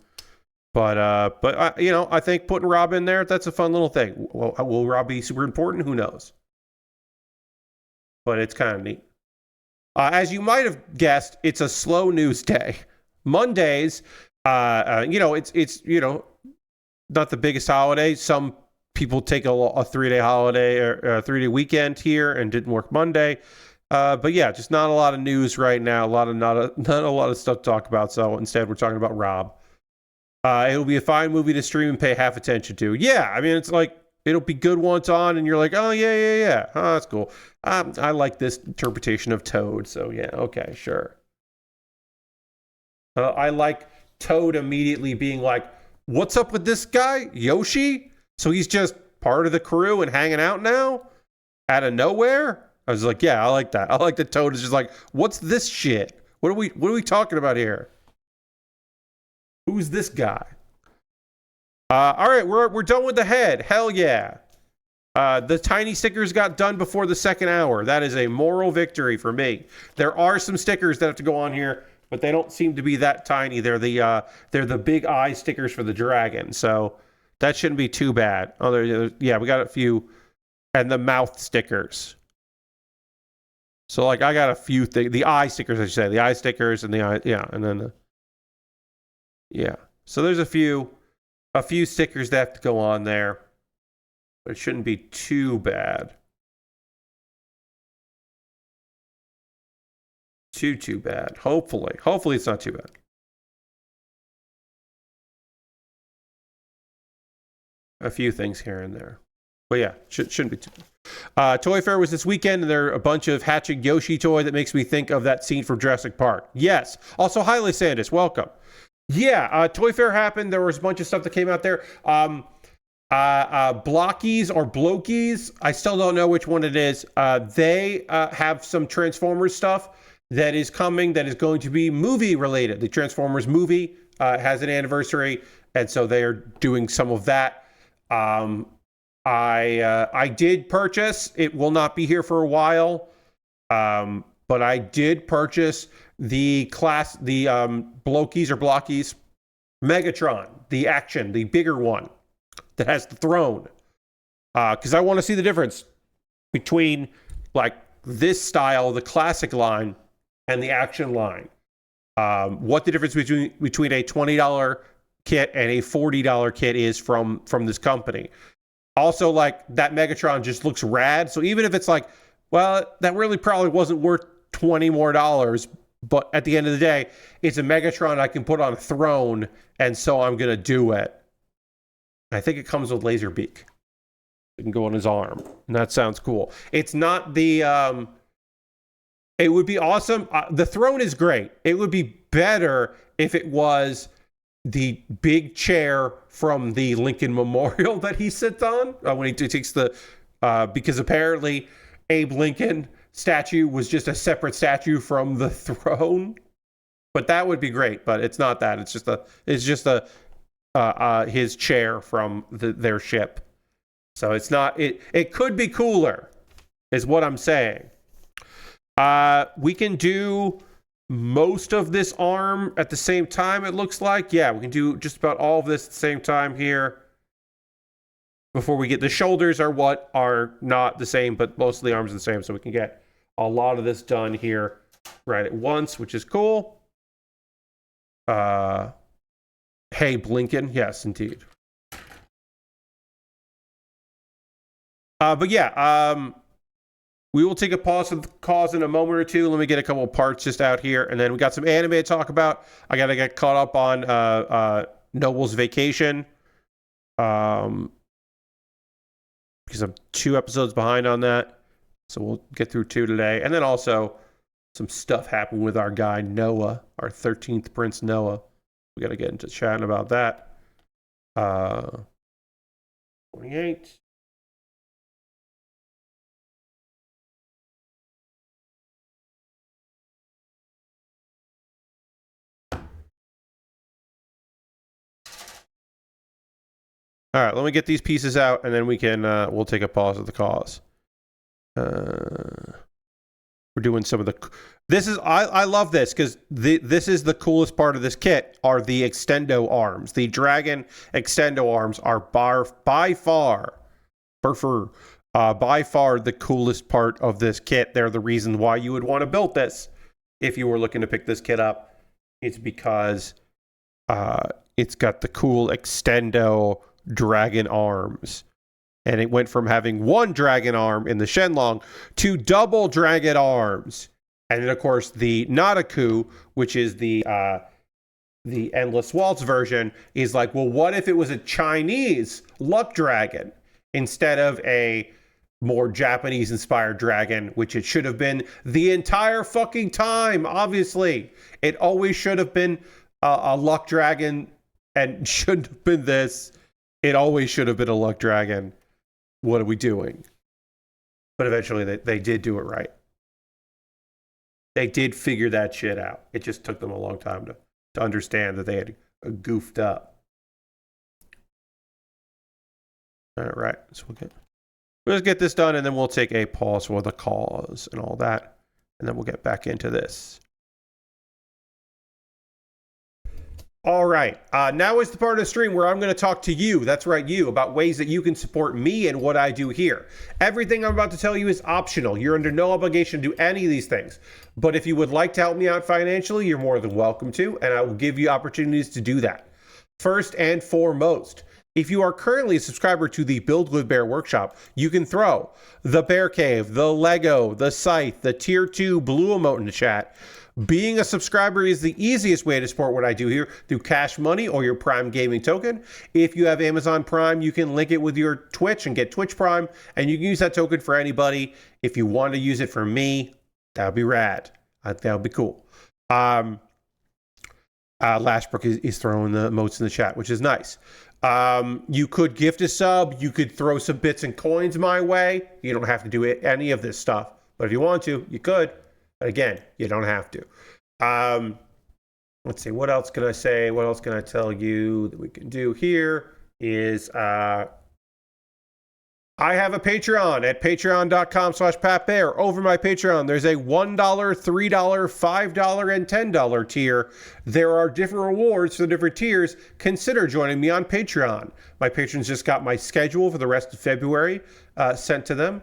but I think putting Rob in there, that's a fun little thing. Well, will Rob be super important? Who knows? But it's kind of neat. As you might have guessed, it's a slow news day. Mondays, it's not the biggest holiday. Some people take a 3-day holiday or a 3-day weekend here and didn't work Monday. But yeah, just not a lot of news right now. Not a lot of stuff to talk about. So instead, we're talking about Rob. It'll be a fine movie to stream and pay half attention to. Yeah, I mean, it's like, it'll be good once on, and you're like, oh, yeah. Oh, that's cool. I like this interpretation of Toad. So yeah, okay, sure. I like Toad immediately being like, what's up with this guy, Yoshi? So he's just part of the crew and hanging out now? Out of nowhere? I was like, yeah, I like that. I like that Toad is just like, what's this shit? What are we talking about here? Who's this guy? All right, we're done with the head. Hell yeah. The tiny stickers got done before the second hour. That is a moral victory for me. There are some stickers that have to go on here, but they don't seem to be that tiny. They're the big eye stickers for the dragon. So that shouldn't be too bad. Oh, we got a few, and the mouth stickers. So like I got a few things. The eye stickers, I should say. The eye stickers and the eye, yeah, and then yeah. So there's a few stickers that have to go on there, but it shouldn't be too bad. too bad. Hopefully it's not too bad. A few things here and there. But yeah, shouldn't be too bad. Toy Fair was this weekend, and there are a bunch of hatching Yoshi toy that makes me think of that scene from Jurassic Park. Yes. Also, hi, Sandus. Welcome. Yeah, Toy Fair happened. There was a bunch of stuff that came out there. Blockies or Blokies, I still don't know which one it is. They have some Transformers stuff that is coming that is going to be movie related. The Transformers movie has an anniversary, and so they are doing some of that. I did purchase. It will not be here for a while, but I did purchase the Blokies or Blockies Megatron, the bigger one that has the throne, because I want to see the difference between like this style, the classic line, and the action line. What the difference between a $20 kit and a $40 kit is from this company. Also, like, that Megatron just looks rad. So even if it's like, well, that really probably wasn't worth $20 more, but at the end of the day, it's a Megatron I can put on a throne, and so I'm gonna do it. I think it comes with laser beak. It can go on his arm, and that sounds cool. It's not the it would be awesome. The throne is great. It would be better if it was the big chair from the Lincoln Memorial that he sits on when he takes the because apparently Abe Lincoln statue was just a separate statue from the throne. But that would be great. But it's not that. It's just his chair from their ship. So it's not. It could be cooler, is what I'm saying. We can do most of this arm at the same time, it looks like. Yeah, we can do just about all of this at the same time here. Before we get the shoulders are not the same, but most of the arms are the same, so we can get a lot of this done here right at once, which is cool. Hey, Blinken. Yes, indeed. But yeah, we will take a pause for the cause in a moment or two. Let me get a couple of parts just out here, and then we got some anime to talk about. I got to get caught up on Noble's Vacation, because I'm 2 episodes behind on that. So we'll get through 2 today. And then also some stuff happened with our guy Noah, our 13th Prince Noah. We got to get into chatting about that. 28. All right, let me get these pieces out, and then we can we'll take a pause at the cause. We're doing some of the. This is I love this because this is the coolest part of this kit are the extendo arms. The Dragon extendo arms are by far the coolest part of this kit. They're the reason why you would want to build this if you were looking to pick this kit up. It's because it's got the cool extendo dragon arms, and it went from having 1 dragon arm in the Shenlong to double dragon arms. And then of course the Nadaku, which is the Endless Waltz version, is like, well, what if it was a Chinese luck dragon instead of a more Japanese inspired dragon, which it should have been the entire fucking time. Obviously it always should have been a luck dragon, and shouldn't have been this. It always should have been a luck dragon. What are we doing? But eventually they did do it right. They did figure that shit out. It just took them a long time to understand that they had goofed up. All right. So we'll get this done, and then we'll take a pause for the cause and all that. And then we'll get back into this. All right, now is the part of the stream where I'm going to talk to you, that's right, you, about ways that you can support me and what I do here. Everything I'm about to tell you is optional. You're under no obligation to do any of these things. But if you would like to help me out financially, you're more than welcome to, and I will give you opportunities to do that. First and foremost, if you are currently a subscriber to the Build with Bear workshop, you can throw the Bear Cave, the Lego, the Scythe, the Tier 2 Blue emote in the chat. Being a subscriber is the easiest way to support what I do here through Cash Money or your Prime Gaming token. If you have Amazon Prime, you can link it with your Twitch and get Twitch Prime, and you can use that token for anybody. If you want to use it for me, that would be rad. That would be cool. Lashbrook is throwing the emotes in the chat, which is nice. You could gift a sub. You could throw some bits and coins my way. You don't have to do any of this stuff, but if you want to, you could. But again, you don't have to. Let's see. What else can I say? What else can I tell you that we can do here is I have a Patreon at patreon.com/PatBear. Over my Patreon, there's a $1, $3, $5, and $10 tier. There are different rewards for the different tiers. Consider joining me on Patreon. My patrons just got my schedule for the rest of February sent to them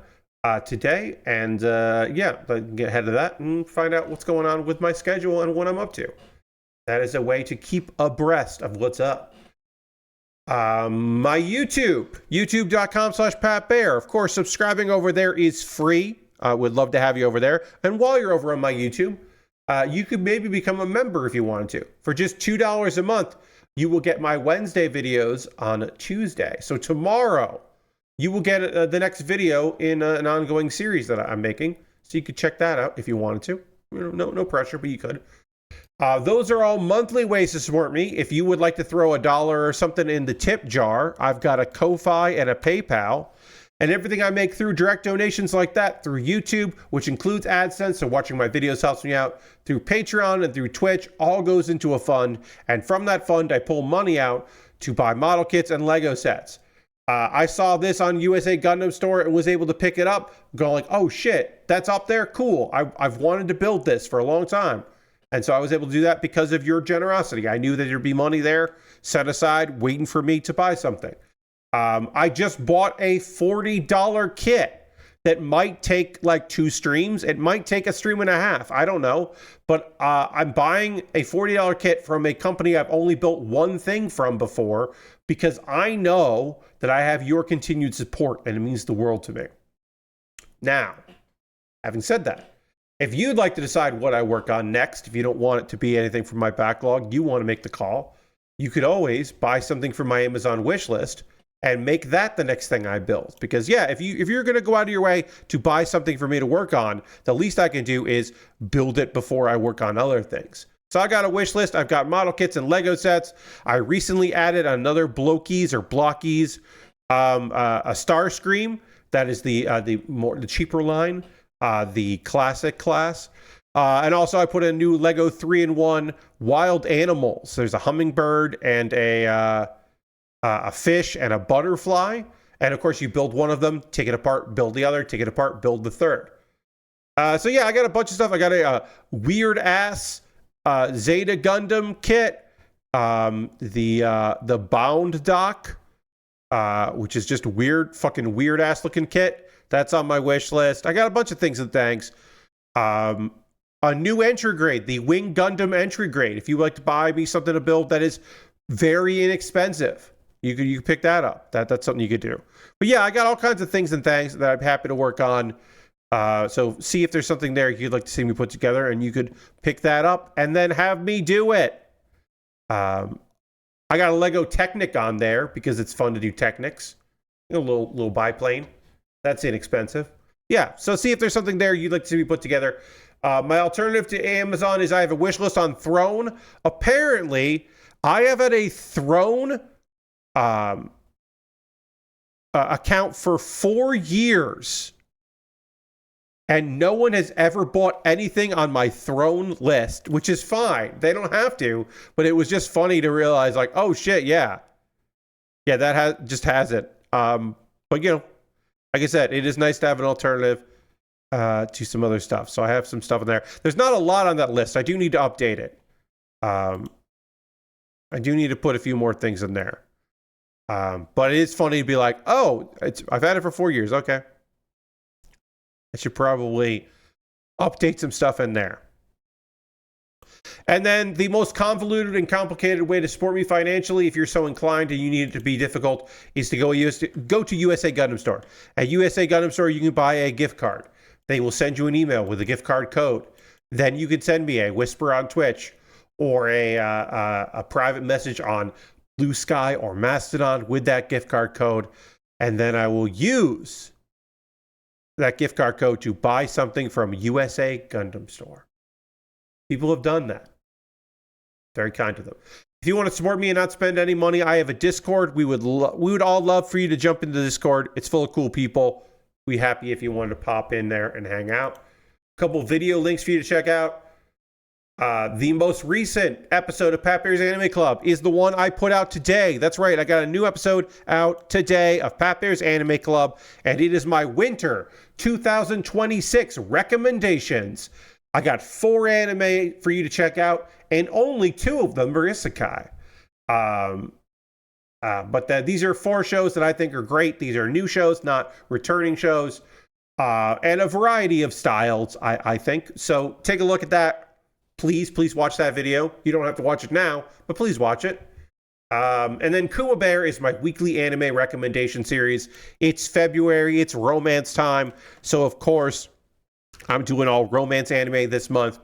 today. And yeah, get ahead of that and find out what's going on with my schedule and what I'm up to. That is a way to keep abreast of what's up. My youtube.com/PatBear. Of course, subscribing over there is free. Would love to have you over there. And while you're over on my YouTube, you could maybe become a member if you wanted to. For just $2 a month, you will get my Wednesday videos on Tuesday. So tomorrow, you will get the next video in an ongoing series that I'm making. So you could check that out if you wanted to. No pressure, but you could. Those are all monthly ways to support me. If you would like to throw $1 or something in the tip jar, I've got a Ko-Fi and a PayPal. And everything I make through direct donations like that, through YouTube, which includes AdSense, so watching my videos helps me out, through Patreon and through Twitch, all goes into a fund. And from that fund, I pull money out to buy model kits and Lego sets. I saw this on USA Gundam Store and was able to pick it up, going like, oh shit, that's up there, cool. I've wanted to build this for a long time. And so I was able to do that because of your generosity. I knew that there'd be money there set aside waiting for me to buy something. I just bought a $40 kit that might take like 2 streams. It might take a stream and a half. I don't know. But I'm buying a $40 kit from a company I've only built one thing from before because I know that I have your continued support and it means the world to me. Now, having said that, if you'd like to decide what I work on next, if you don't want it to be anything from my backlog, you want to make the call, you could always buy something from my Amazon wish list and make that the next thing I build. Because yeah, if you're going to go out of your way to buy something for me to work on, the least I can do is build it before I work on other things. So I got a wish list. I've got model kits and Lego sets. I recently added another Blockies or Blockies, a Starscream. That is the cheaper line. The classic class. And also I put a new Lego 3-in-1 wild animals. There's a hummingbird and a fish and a butterfly. And of course you build one of them, take it apart, build the other, take it apart, build the third. So yeah, I got a bunch of stuff. I got a weird ass Zeta Gundam kit. The Bound Dock, which is just fucking weird ass looking kit. That's on my wish list. I got a bunch of things and thanks. A new entry grade, the Wing Gundam entry grade. If you would like to buy me something to build that is very inexpensive, you could pick that up. That's something you could do. But yeah, I got all kinds of things and thanks that I'm happy to work on. So see if there's something there you'd like to see me put together, and you could pick that up and then have me do it. I got a Lego Technic on there because it's fun to do Technics. A little biplane. That's inexpensive. Yeah, so see if there's something there you'd like to see me put together. My alternative to Amazon is I have a wish list on Throne. Apparently, I have had a Throne account for 4 years, and no one has ever bought anything on my Throne list, which is fine. They don't have to, but it was just funny to realize, like, oh shit, yeah, that just has it. But you know, like I said, it is nice to have an alternative to some other stuff. So I have some stuff in there. There's not a lot on that list. I do need to update it. I do need to put a few more things in there. But it is funny to be like, oh, I've had it for 4 years. Okay. I should probably update some stuff in there. And then the most convoluted and complicated way to support me financially, if you're so inclined and you need it to be difficult, is to go to USA Gundam Store. At USA Gundam Store, you can buy a gift card. They will send you an email with a gift card code. then you can send me a whisper on Twitch or a private message on Blue Sky or Mastodon with that gift card code, and then I will use that gift card code to buy something from USA Gundam Store. People have done that. Very kind to them. If you want to support me and not spend any money, I have a Discord. We would all love for you to jump into the Discord. It's full of cool people. We'd be happy if you wanted to pop in there and hang out. A couple video links for you to check out. The most recent episode of Pat Bear's Anime Club is the one I put out today. That's right. I got a new episode out today of Pat Bear's Anime Club, and it is my winter 2026 recommendations. I got 4 anime for you to check out, and only 2 of them are isekai. But these are 4 shows that I think are great. These are new shows, not returning shows, and a variety of styles, I think. So take a look at that. Please watch that video. You don't have to watch it now, but please watch it. And then Kuma Baer is my weekly anime recommendation series. It's February. It's romance time. So, of course, I'm doing all romance anime this month,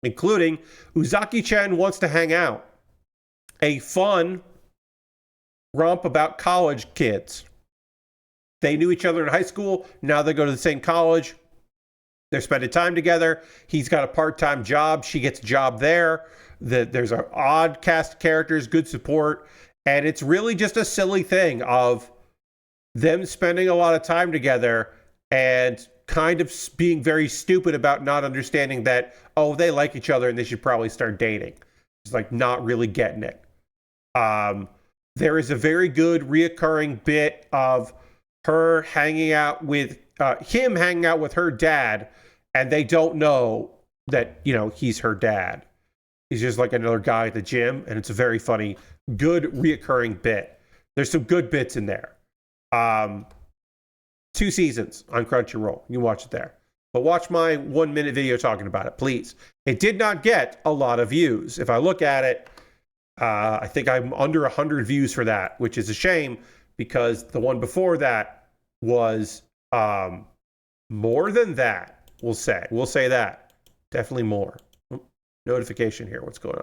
including Uzaki-chan Wants to Hang Out, a fun romp about college kids. They knew each other in high school. Now they go to the same college. They're spending time together. He's got a part-time job. She gets a job there. There's an odd cast of characters, good support. And it's really just a silly thing of them spending a lot of time together and kind of being very stupid about not understanding that, oh, they like each other and they should probably start dating. It's like not really getting it. There is a very good reoccurring bit of her hanging out with him hanging out with her dad, and they don't know that, he's her dad. He's just like another guy at the gym, and it's a very funny, good reoccurring bit. There's some good bits in there. 2 seasons on Crunchyroll. You can watch it there. But watch my 1-minute video talking about it, please. It did not get a lot of views. If I look at it, I think I'm under 100 views for that, which is a shame because the one before that was more than that, we'll say. We'll say that. Definitely more. Notification here. What's going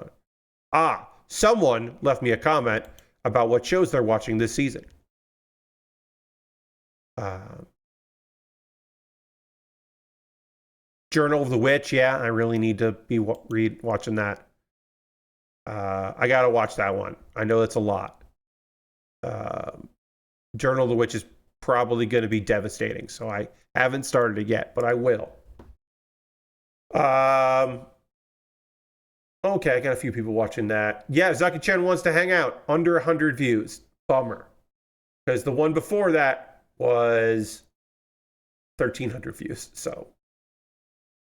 on? Someone left me a comment about what shows they're watching this season. Journal of the Witch. Yeah, I really need to be watching that. I gotta watch that one. I know it's a lot. Journal of the Witch is probably going to be devastating, so I haven't started it yet, but I will. Okay, I got a few people watching that. Yeah, Zaki-chan Wants to Hang Out. Under 100 views. Bummer. Because the one before that was 1,300 views, so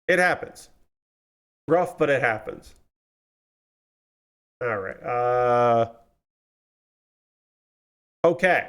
it happens. Rough, but it happens. All right. Okay.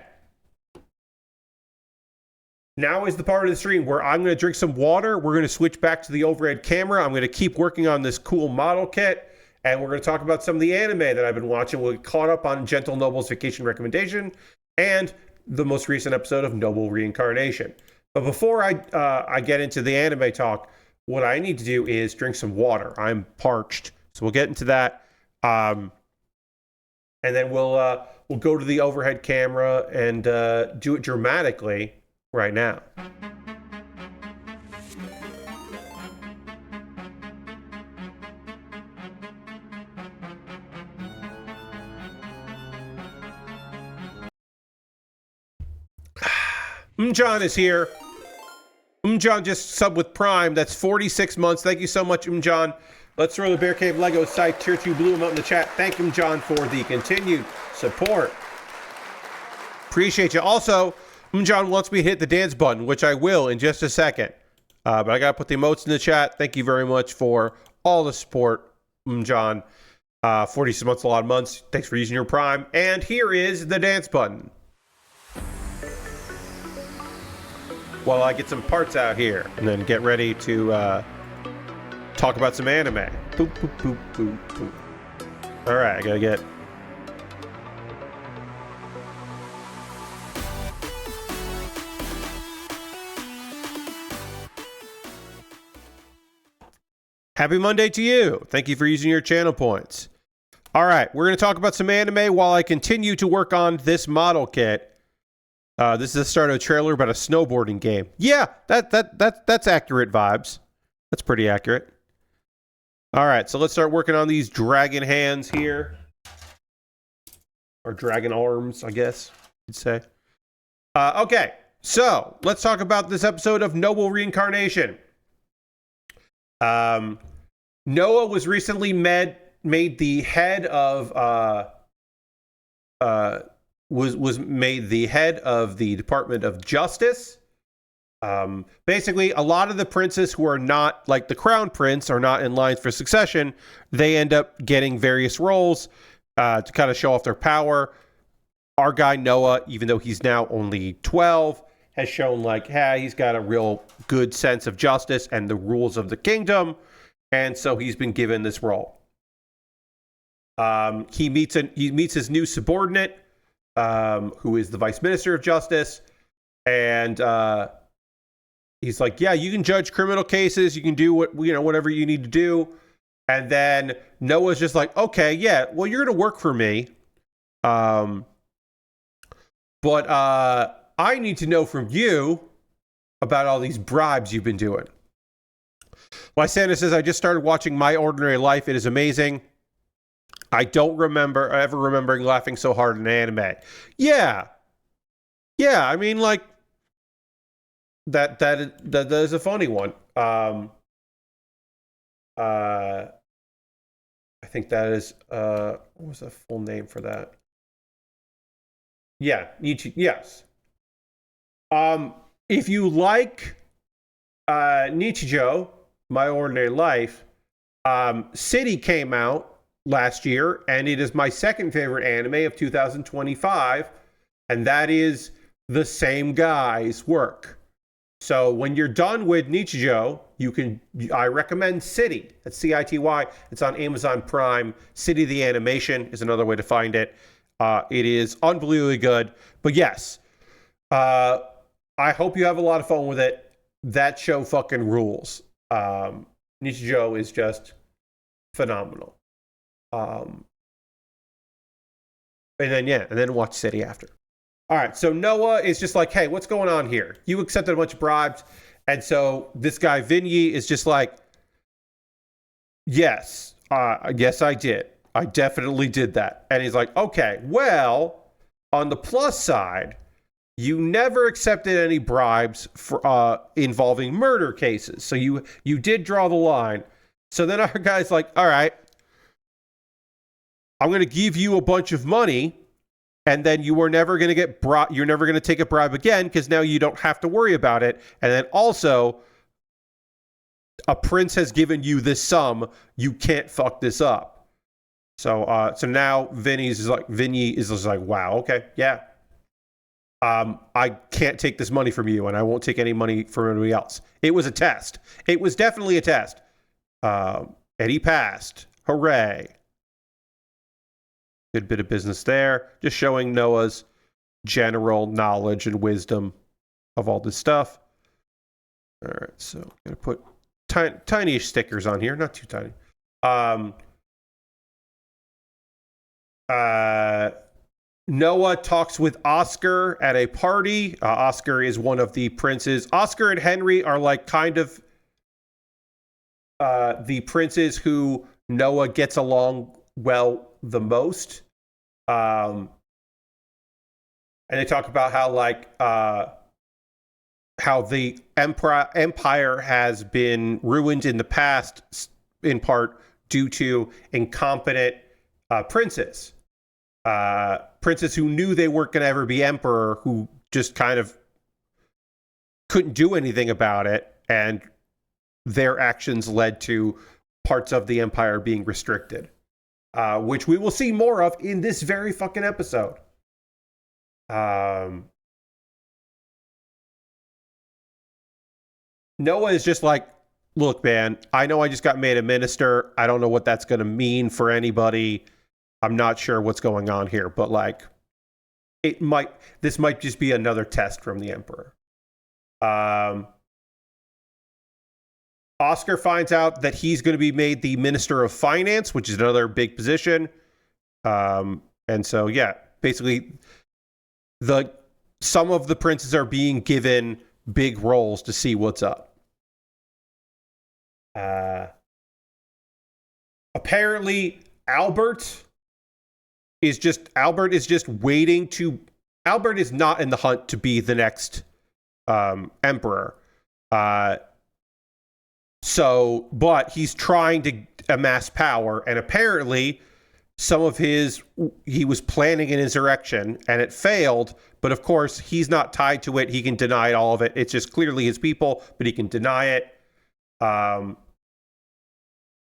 Now is the part of the stream where I'm going to drink some water. We're going to switch back to the overhead camera. I'm going to keep working on this cool model kit. And we're going to talk about some of the anime that I've been watching. We'll get caught up on Gentle Noble's Vacation Recommendation and the most recent episode of Noble Reincarnation. But before I get into the anime talk, what I need to do is drink some water. I'm parched. So we'll get into that. And then we'll go to the overhead camera and do it dramatically right now. Umjan is here. Umjan just subbed with Prime. That's 46 months. Thank you so much, Umjan. Let's throw the Bear Cave Lego site tier 2 blue emote in the chat. Thank you, Umjan, for the continued support. Appreciate you. Also, Umjan wants me to hit the dance button, which I will in just a second. But I got to put the emotes in the chat. Thank you very much for all the support, Umjan. 46 months, a lot of months. Thanks for using your Prime. And here is the dance button. While I get some parts out here and then get ready to talk about some anime. Boop, boop, boop, boop, boop. All right, I gotta get Happy Monday to you. Thank you for using your channel points. All right, we're going to talk about some anime while I continue to work on this model kit. This is the start of a trailer about a snowboarding game. Yeah, that's accurate vibes. That's pretty accurate. All right, so let's start working on these dragon hands here. Or dragon arms, I guess you'd say. Okay, so let's talk about this episode of Noble Reincarnation. Noah was recently made the head of was made the head of the Department of Justice. Basically, a lot of the princes who are not like the crown prince are not in line for succession. They end up getting various roles to kind of show off their power. Our guy Noah, even though he's now only 12, has shown like, hey, he's got a real good sense of justice and the rules of the kingdom. And so he's been given this role. He meets his new subordinate, who is the Vice Minister of Justice. And he's like, yeah, you can judge criminal cases. You can do whatever you need to do. And then Noah's just like, okay, yeah, well, you're going to work for me. But I need to know from you about all these bribes you've been doing. Lysander says, I just started watching My Ordinary Life. It is amazing. I don't remember ever remembering laughing so hard in an anime. Yeah. Yeah, I mean, like, that is a funny one. I think that is, what was the full name for that? Yeah, yes. If you like Nichijou, My Ordinary Life, City came out last year, and it is my second favorite anime of 2025, and that is the same guy's work. So when you're done with Nichijou, I recommend City. That's C-I-T-Y. It's on Amazon Prime. City the Animation is another way to find it. It is unbelievably good. But yes, I hope you have a lot of fun with it. That show fucking rules. Nichijou is just phenomenal. And then watch City after. All right, so Noah is just like, hey, what's going on here? You accepted a bunch of bribes. And so this guy, Vinny, is just like, yes, yes, I did. I definitely did that. And he's like, okay, well, on the plus side, you never accepted any bribes for involving murder cases. So you did draw the line. So then our guy's like, all right, I'm going to give you a bunch of money, and then you are never going to get you're never going to take a bribe again, because now you don't have to worry about it. And then also, a prince has given you this sum. You can't fuck this up. So now Vinny is just like, wow, okay, yeah. I can't take this money from you, and I won't take any money from anybody else. It was a test. It was definitely a test. And he passed. Hooray. Good bit of business there. Just showing Noah's general knowledge and wisdom of all this stuff. All right, so I'm going to put tiny-ish stickers on here. Not too tiny. Noah talks with Oscar at a party. Oscar is one of the princes. Oscar and Henry are like kind of the princes who Noah gets along well the most. And they talk about how the empire has been ruined in the past, in part due to incompetent princes. Princes who knew they weren't going to ever be emperor, who just kind of couldn't do anything about it, and their actions led to parts of the empire being restricted, which we will see more of in this very fucking episode. Noah is just like, look, man, I know I just got made a minister. I don't know what that's going to mean for anybody. I'm not sure what's going on here, but like, this might just be another test from the emperor. Oscar finds out that he's going to be made the Minister of Finance, which is another big position. And so, yeah, basically, some of the princes are being given big roles to see what's up. Apparently, Albert is just waiting to. Albert is not in the hunt to be the next emperor. But he's trying to amass power, and apparently he was planning an insurrection and it failed, but of course he's not tied to it. He can deny all of it. It's just clearly his people, but he can deny it.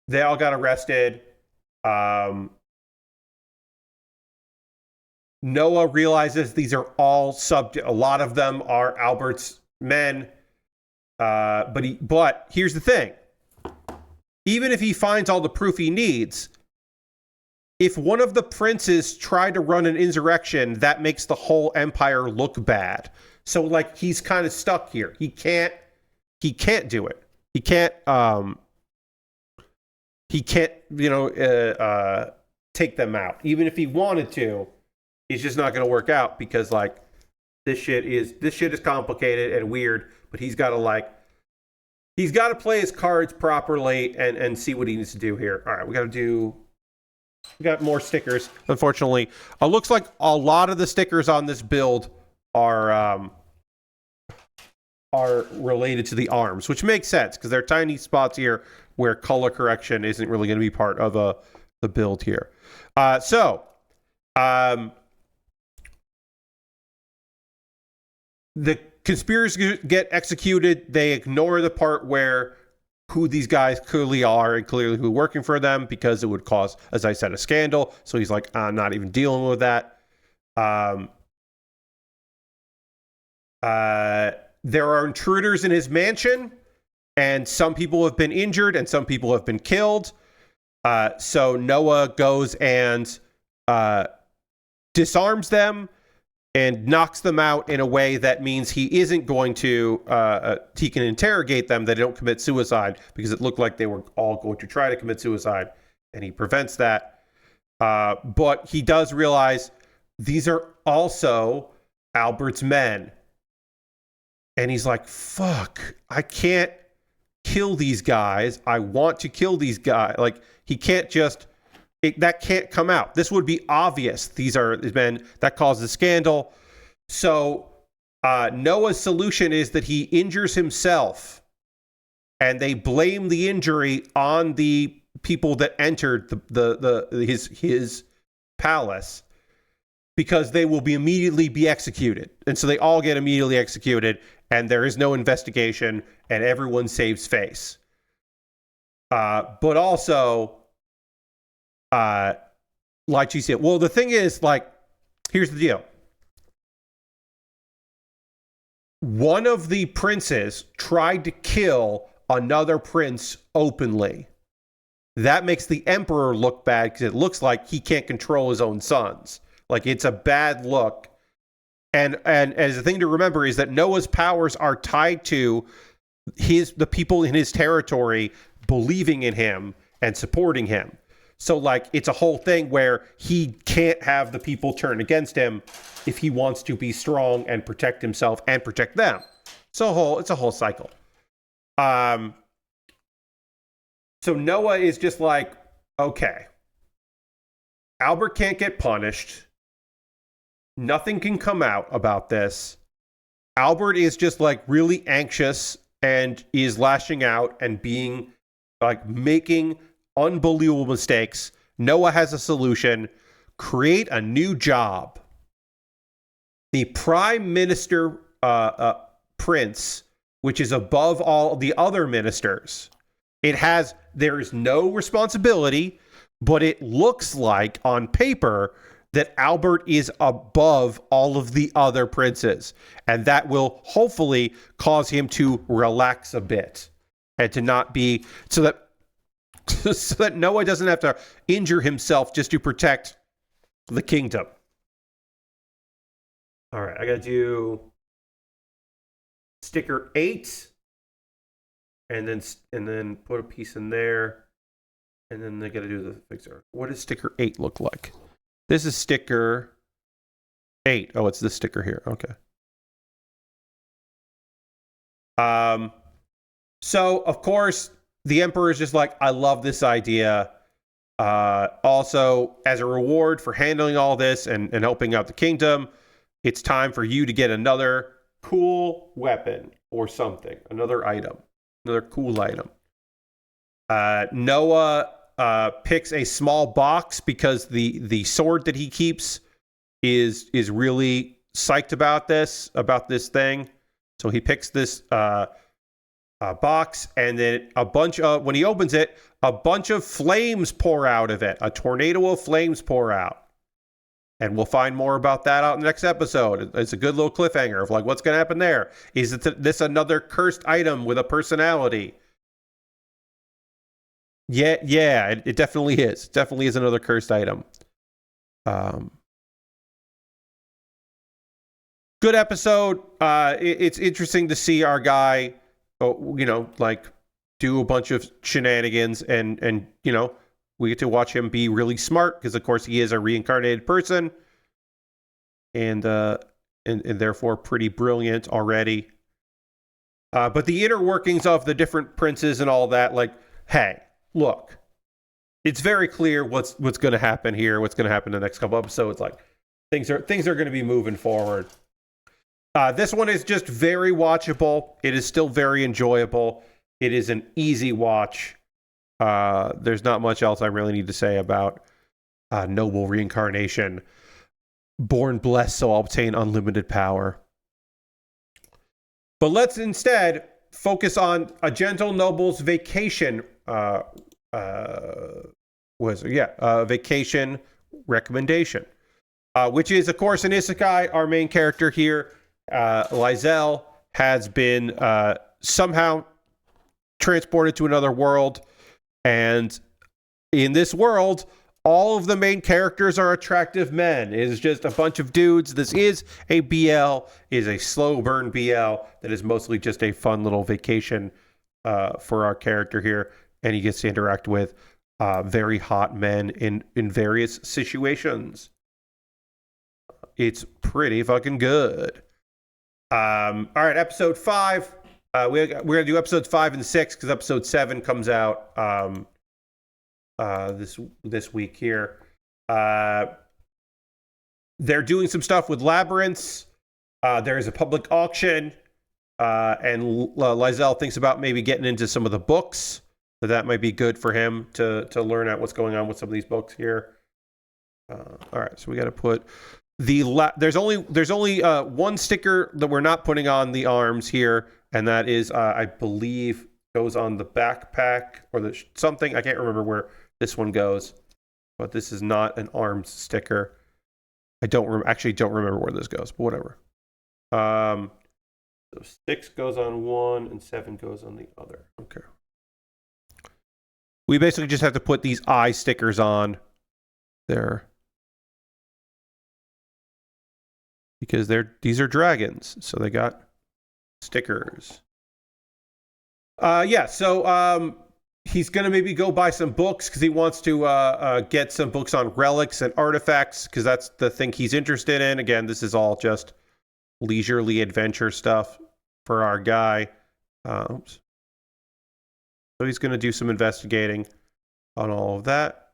They all got arrested. Noah realizes these are all a lot of them are Albert's men. But here's the thing. Even if he finds all the proof he needs, if one of the princes tried to run an insurrection, that makes the whole empire look bad. So like he's kind of stuck here. He can't do it. He can't take them out. Even if he wanted to, it's just not going to work out because like this shit is complicated and weird, but he's got to play his cards properly and see what he needs to do here. All right, we got more stickers. Unfortunately, it looks like a lot of the stickers on this build are related to the arms, which makes sense because there are tiny spots here where color correction isn't really going to be part of the build here. The conspirators get executed. They ignore the part where who these guys clearly are and clearly who are working for them because it would cause, as I said, a scandal. So he's like, I'm not even dealing with that. There are intruders in his mansion, and some people have been injured and some people have been killed. So Noah goes and disarms them and knocks them out in a way that means he isn't going to, he can interrogate them, that they don't commit suicide, because it looked like they were all going to try to commit suicide, and he prevents that. But he does realize these are also Albert's men. And he's like, fuck, I can't kill these guys. I want to kill these guys. Like, he can't just... that can't come out. This would be obvious. These are men that caused the scandal. So Noah's solution is that he injures himself, and they blame the injury on the people that entered his palace, because they will immediately be executed. And so they all get immediately executed, and there is no investigation, and everyone saves face. But also... like you said, well, the thing is, like, here's the deal. One of the princes tried to kill another prince openly. That makes the emperor look bad because it looks like he can't control his own sons. Like, it's a bad look. And as the thing to remember is that Noah's powers are tied to the people in his territory believing in him and supporting him. So, like, it's a whole thing where he can't have the people turn against him if he wants to be strong and protect himself and protect them. So it's a whole cycle. So Noah is just like, okay, Albert can't get punished. Nothing can come out about this. Albert is just like really anxious and is lashing out and being like making unbelievable mistakes. Noah has a solution. Create a new job. The prime minister prince, which is above all the other ministers. There is no responsibility, but it looks like on paper that Albert is above all of the other princes. And that will hopefully cause him to relax a bit and to not be, so that Noah doesn't have to injure himself just to protect the kingdom. All right, I got to do sticker 8. and then put a piece in there, and then they got to do the fixer. What does sticker 8 look like? This is sticker 8. Oh, it's this sticker here. Okay. So of course the Emperor is just like, I love this idea. Also, as a reward for handling all this and helping out the kingdom, it's time for you to get another cool weapon or something, another item, another cool item. Noah picks a small box because the sword that he keeps is really psyched about this thing. So he picks this box, and then a bunch of, when he opens it, a bunch of flames pour out of it. A tornado of flames pour out. And we'll find more about that out in the next episode. It's a good little cliffhanger of like, what's going to happen there? Is this another cursed item with a personality? Yeah, it definitely is. It definitely is another cursed item. Good episode. It's interesting to see our guy, like do a bunch of shenanigans, and we get to watch him be really smart because, of course, he is a reincarnated person, and therefore pretty brilliant already. But the inner workings of the different princes and all that, like, hey, look, it's very clear what's going to happen here, what's going to happen in the next couple episodes. Like, things are going to be moving forward. This one is just very watchable. It is still very enjoyable. It is an easy watch. There's not much else I really need to say about Noble Reincarnation. Born blessed, so I'll obtain unlimited power. But let's instead focus on A Gentle Noble's Vacation. Vacation recommendation. Which is, of course, an isekai. Our main character here, Lysel, has been somehow transported to another world, and in this world, all of the main characters are attractive men. It is just a bunch of dudes. This is a BL, is a slow burn BL that is mostly just a fun little vacation for our character here, and he gets to interact with very hot men in various situations. It's pretty fucking good. All right, episode 5. We're gonna do episodes 5 and 6 because episode 7 comes out this week here. They're doing some stuff with labyrinths. There is a public auction, and Lysel thinks about maybe getting into some of the books. So that might be good for him to learn out what's going on with some of these books here. All right, so we got to put there's only one sticker that we're not putting on the arms here, and that is I believe goes on the backpack or something. I can't remember where this one goes, but this is not an arms sticker. I don't remember where this goes, but whatever. So 6 goes on one and 7 goes on the other. Okay. We basically just have to put these eye stickers on there. Because these are dragons, so they got stickers. So he's gonna maybe go buy some books because he wants to get some books on relics and artifacts because that's the thing he's interested in. Again, this is all just leisurely adventure stuff for our guy. So he's gonna do some investigating on all of that.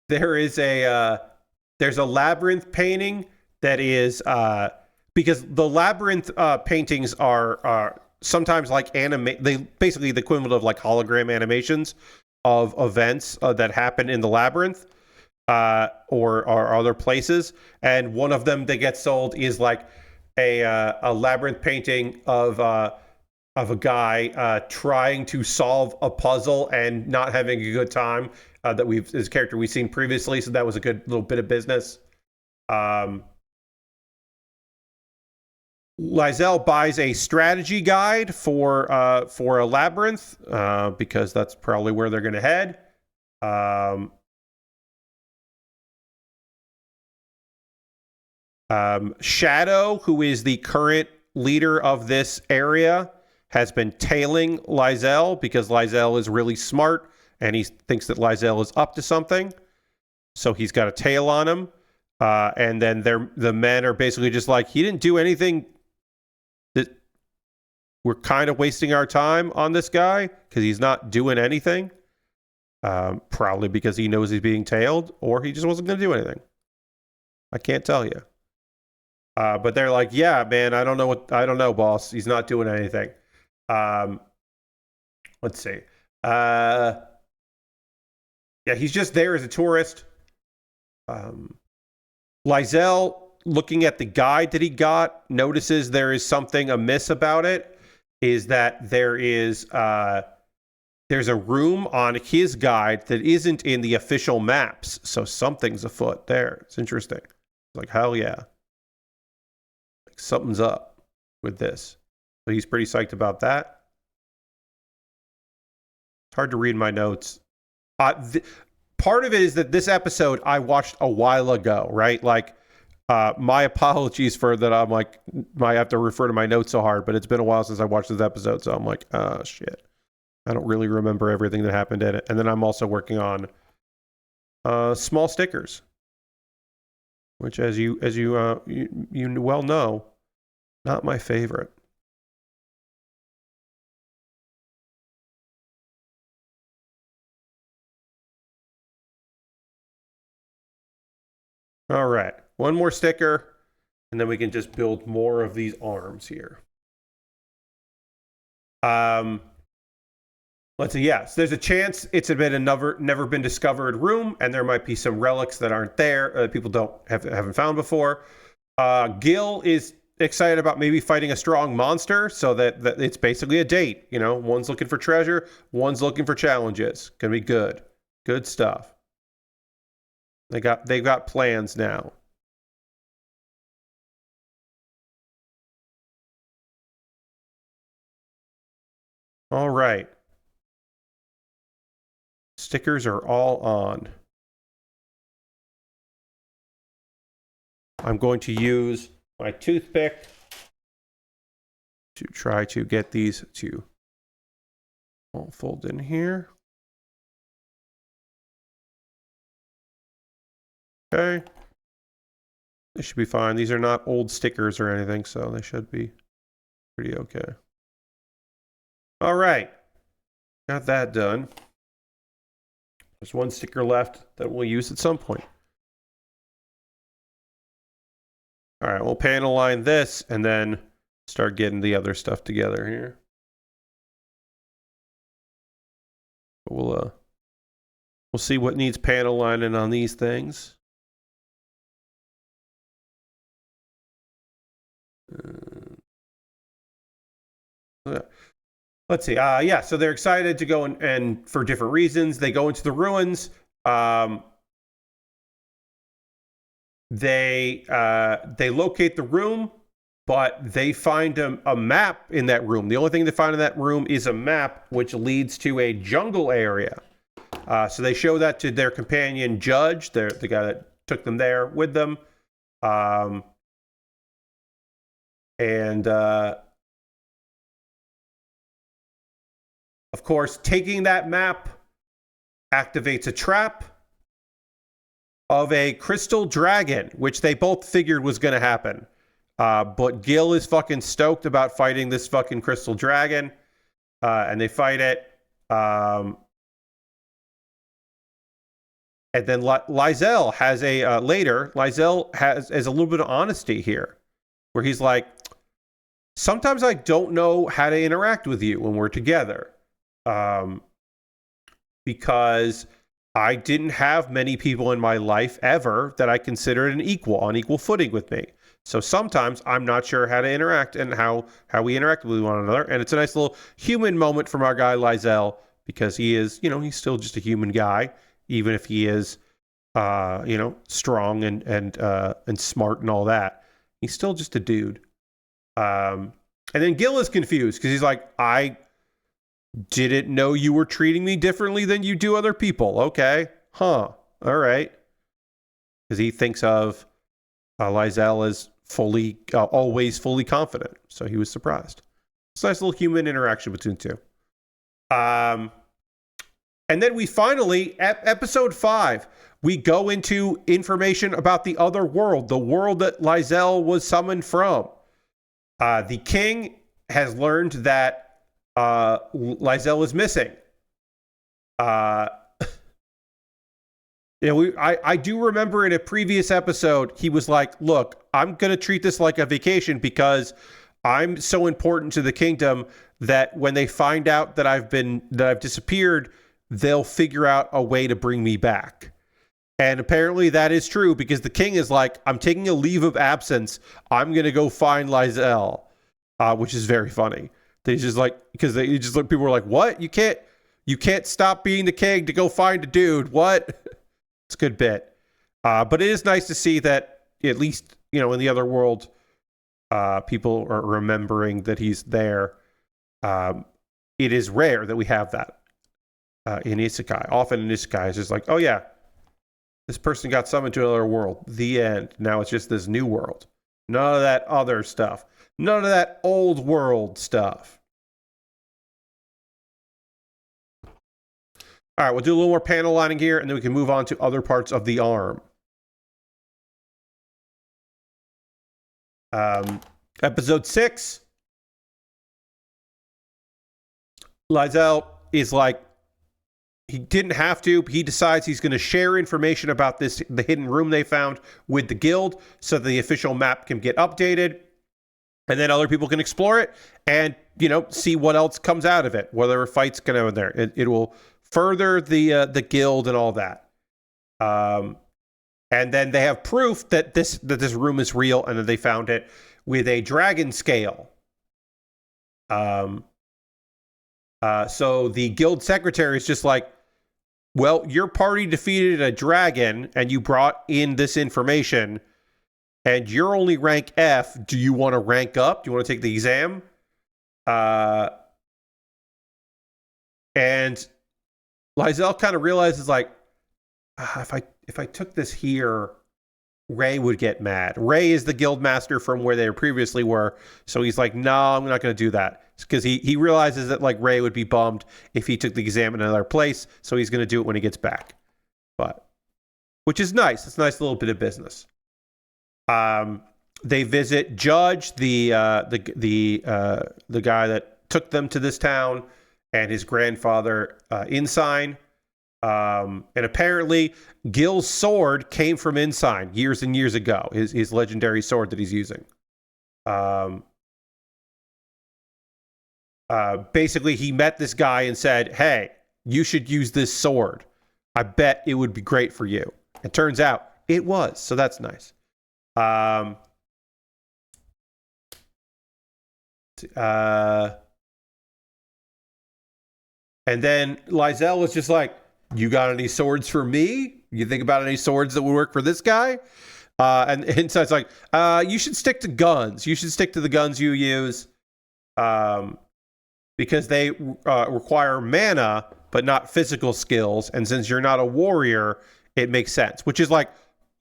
There's a labyrinth painting that is because the labyrinth paintings are sometimes like they basically the equivalent of like hologram animations of events that happen in the labyrinth or other places, and one of them that gets sold is like a labyrinth painting of a guy trying to solve a puzzle and not having a good time. His character we've seen previously, so that was a good little bit of business. Lysel buys a strategy guide for a labyrinth because that's probably where they're going to head. Shadow, who is the current leader of this area, has been tailing Lizelle because Lizelle is really smart and he thinks that Lizelle is up to something. So he's got a tail on him. And then the men are basically just like, he didn't do anything. That we're kind of wasting our time on this guy because he's not doing anything. Probably because he knows he's being tailed, or he just wasn't going to do anything. I can't tell you. But they're like, yeah, man, I don't know, boss. He's not doing anything. Let's see. Yeah, he's just there as a tourist. Lizelle, looking at the guide that he got, notices there is something amiss about it. Is that there's a room on his guide that isn't in the official maps. So something's afoot there. It's interesting. Like, hell yeah. Like, something's up with this. So he's pretty psyched about that. It's hard to read my notes. Part of it is that this episode I watched a while ago, right? Like, my apologies for that. I'm like, I have to refer to my notes so hard, but it's been a while since I watched this episode. So I'm like, oh, shit. I don't really remember everything that happened in it. And then I'm also working on small stickers, which, as you well know, not my favorite. All right, one more sticker, and then we can just build more of these arms here. Let's see. Yes, there's a chance it's been a never been discovered room, and there might be some relics that aren't there. People haven't found before. Gil is excited about maybe fighting a strong monster, so that it's basically a date. You know, one's looking for treasure, one's looking for challenges. Gonna be good stuff. They've got plans now. All right. Stickers are all on. I'm going to use my toothpick to try to get these to all fold in here. Okay. This should be fine. These are not old stickers or anything, so they should be pretty okay. All right. Got that done. There's one sticker left that we'll use at some point. All right, we'll panel line this and then start getting the other stuff together here. We'll see what needs panel lining on these things. Let's see. Yeah, so they're excited to go and for different reasons. They go into the ruins. They locate the room, but they find a map in that room. The only thing they find in that room is a map which leads to a jungle area. So they show that to their companion Judge, the guy that took them there with them. Of course, taking that map activates a trap of a crystal dragon, which they both figured was going to happen. But Gil is fucking stoked about fighting this fucking crystal dragon. And they fight it. And then Lizelle has Lizelle has a little bit of honesty here, where he's like, sometimes I don't know how to interact with you when we're together. Because I didn't have many people in my life ever that I considered on equal footing with me. So sometimes I'm not sure how to interact and how we interact with one another. And it's a nice little human moment from our guy Lizelle, because he is, he's still just a human guy, even if he is, strong and smart and all that. He's still just a dude. And then Gil is confused because he's like, I didn't know you were treating me differently than you do other people. Okay. Huh. All right. Because he thinks of Lysel is always fully confident, so he was surprised. It's a nice little human interaction between the two. And then we finally, episode 5, we go into information about the other world, the world that Lysel was summoned from. The king has learned that Lysel is missing. I do remember in a previous episode, he was like, look, I'm going to treat this like a vacation because I'm so important to the kingdom that when they find out that I've disappeared, they'll figure out a way to bring me back. And apparently that is true because the king is like, I'm taking a leave of absence. I'm going to go find Lysel, which is very funny. They just like, because people were like, what? You can't stop being the king to go find a dude. What? It's a good bit. But it is nice to see that at least, in the other world, people are remembering that he's there. It is rare that we have that in Isekai. Often in Isekai, it's just like, oh yeah, this person got summoned to another world. The end. Now it's just this new world. None of that other stuff. None of that old world stuff. All right, we'll do a little more panel lining here, and then we can move on to other parts of the arm. Episode 6. Lysel is like, he didn't have to. He decides he's going to share information about the hidden room they found with the guild so the official map can get updated. And then other people can explore it and, see what else comes out of it. Whether fights can happen there. It will further the guild and all that. And then they have proof that this room is real and that they found it with a dragon scale. So the guild secretary is just like, well, your party defeated a dragon and you brought in this information and you're only rank F. Do you want to rank up? Do you want to take the exam? And Lysel kind of realizes like, if I took this here, Ray would get mad. Ray is the guild master from where they previously were. So he's like, no, I'm not going to do that. Because he realizes that like Ray would be bummed if he took the exam in another place. So he's going to do it when he gets back. Which is nice. It's a nice little bit of business. They visit Judge, the guy that took them to this town, and his grandfather, Ensign. And apparently Gil's sword came from Ensign years and years ago, his legendary sword that he's using. Basically he met this guy and said, hey, you should use this sword. I bet it would be great for you. It turns out it was, so that's nice. And then Lysel was just like, you got any swords for me? You think about any swords that would work for this guy? And so it's like, you should stick to guns. You should stick to the guns you use. Because they require mana, but not physical skills. And since you're not a warrior, it makes sense. Which is like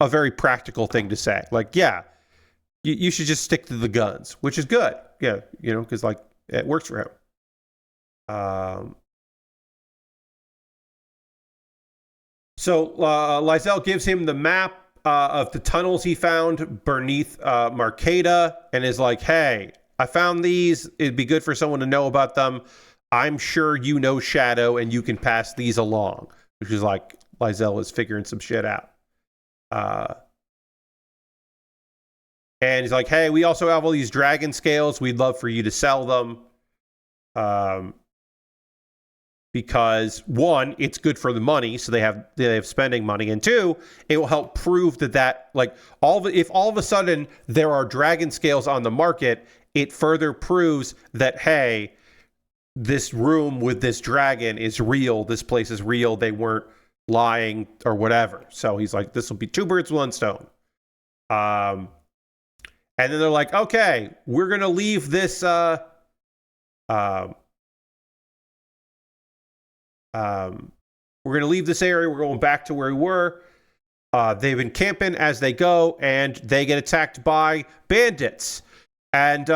a very practical thing to say. Like, yeah, you should just stick to the guns. Which is good. Yeah, because like, it works for him. So Lysel gives him the map of the tunnels he found beneath Marcada and is like, hey, I found these. It'd be good for someone to know about them. I'm sure you know Shadow and you can pass these along. Which is like Lysel is figuring some shit out. And he's like, hey, we also have all these dragon scales. We'd love for you to sell them. Because one, it's good for the money, so they have spending money, and two, it will help prove that like if all of a sudden there are dragon scales on the market, it further proves that hey, this room with this dragon is real. This place is real. They weren't lying or whatever. So he's like, this will be 2 birds, 1 stone. And then they're like, okay, we're gonna leave this. We're going to leave this area. We're going back to where we were. They've been camping as they go, and they get attacked by bandits. And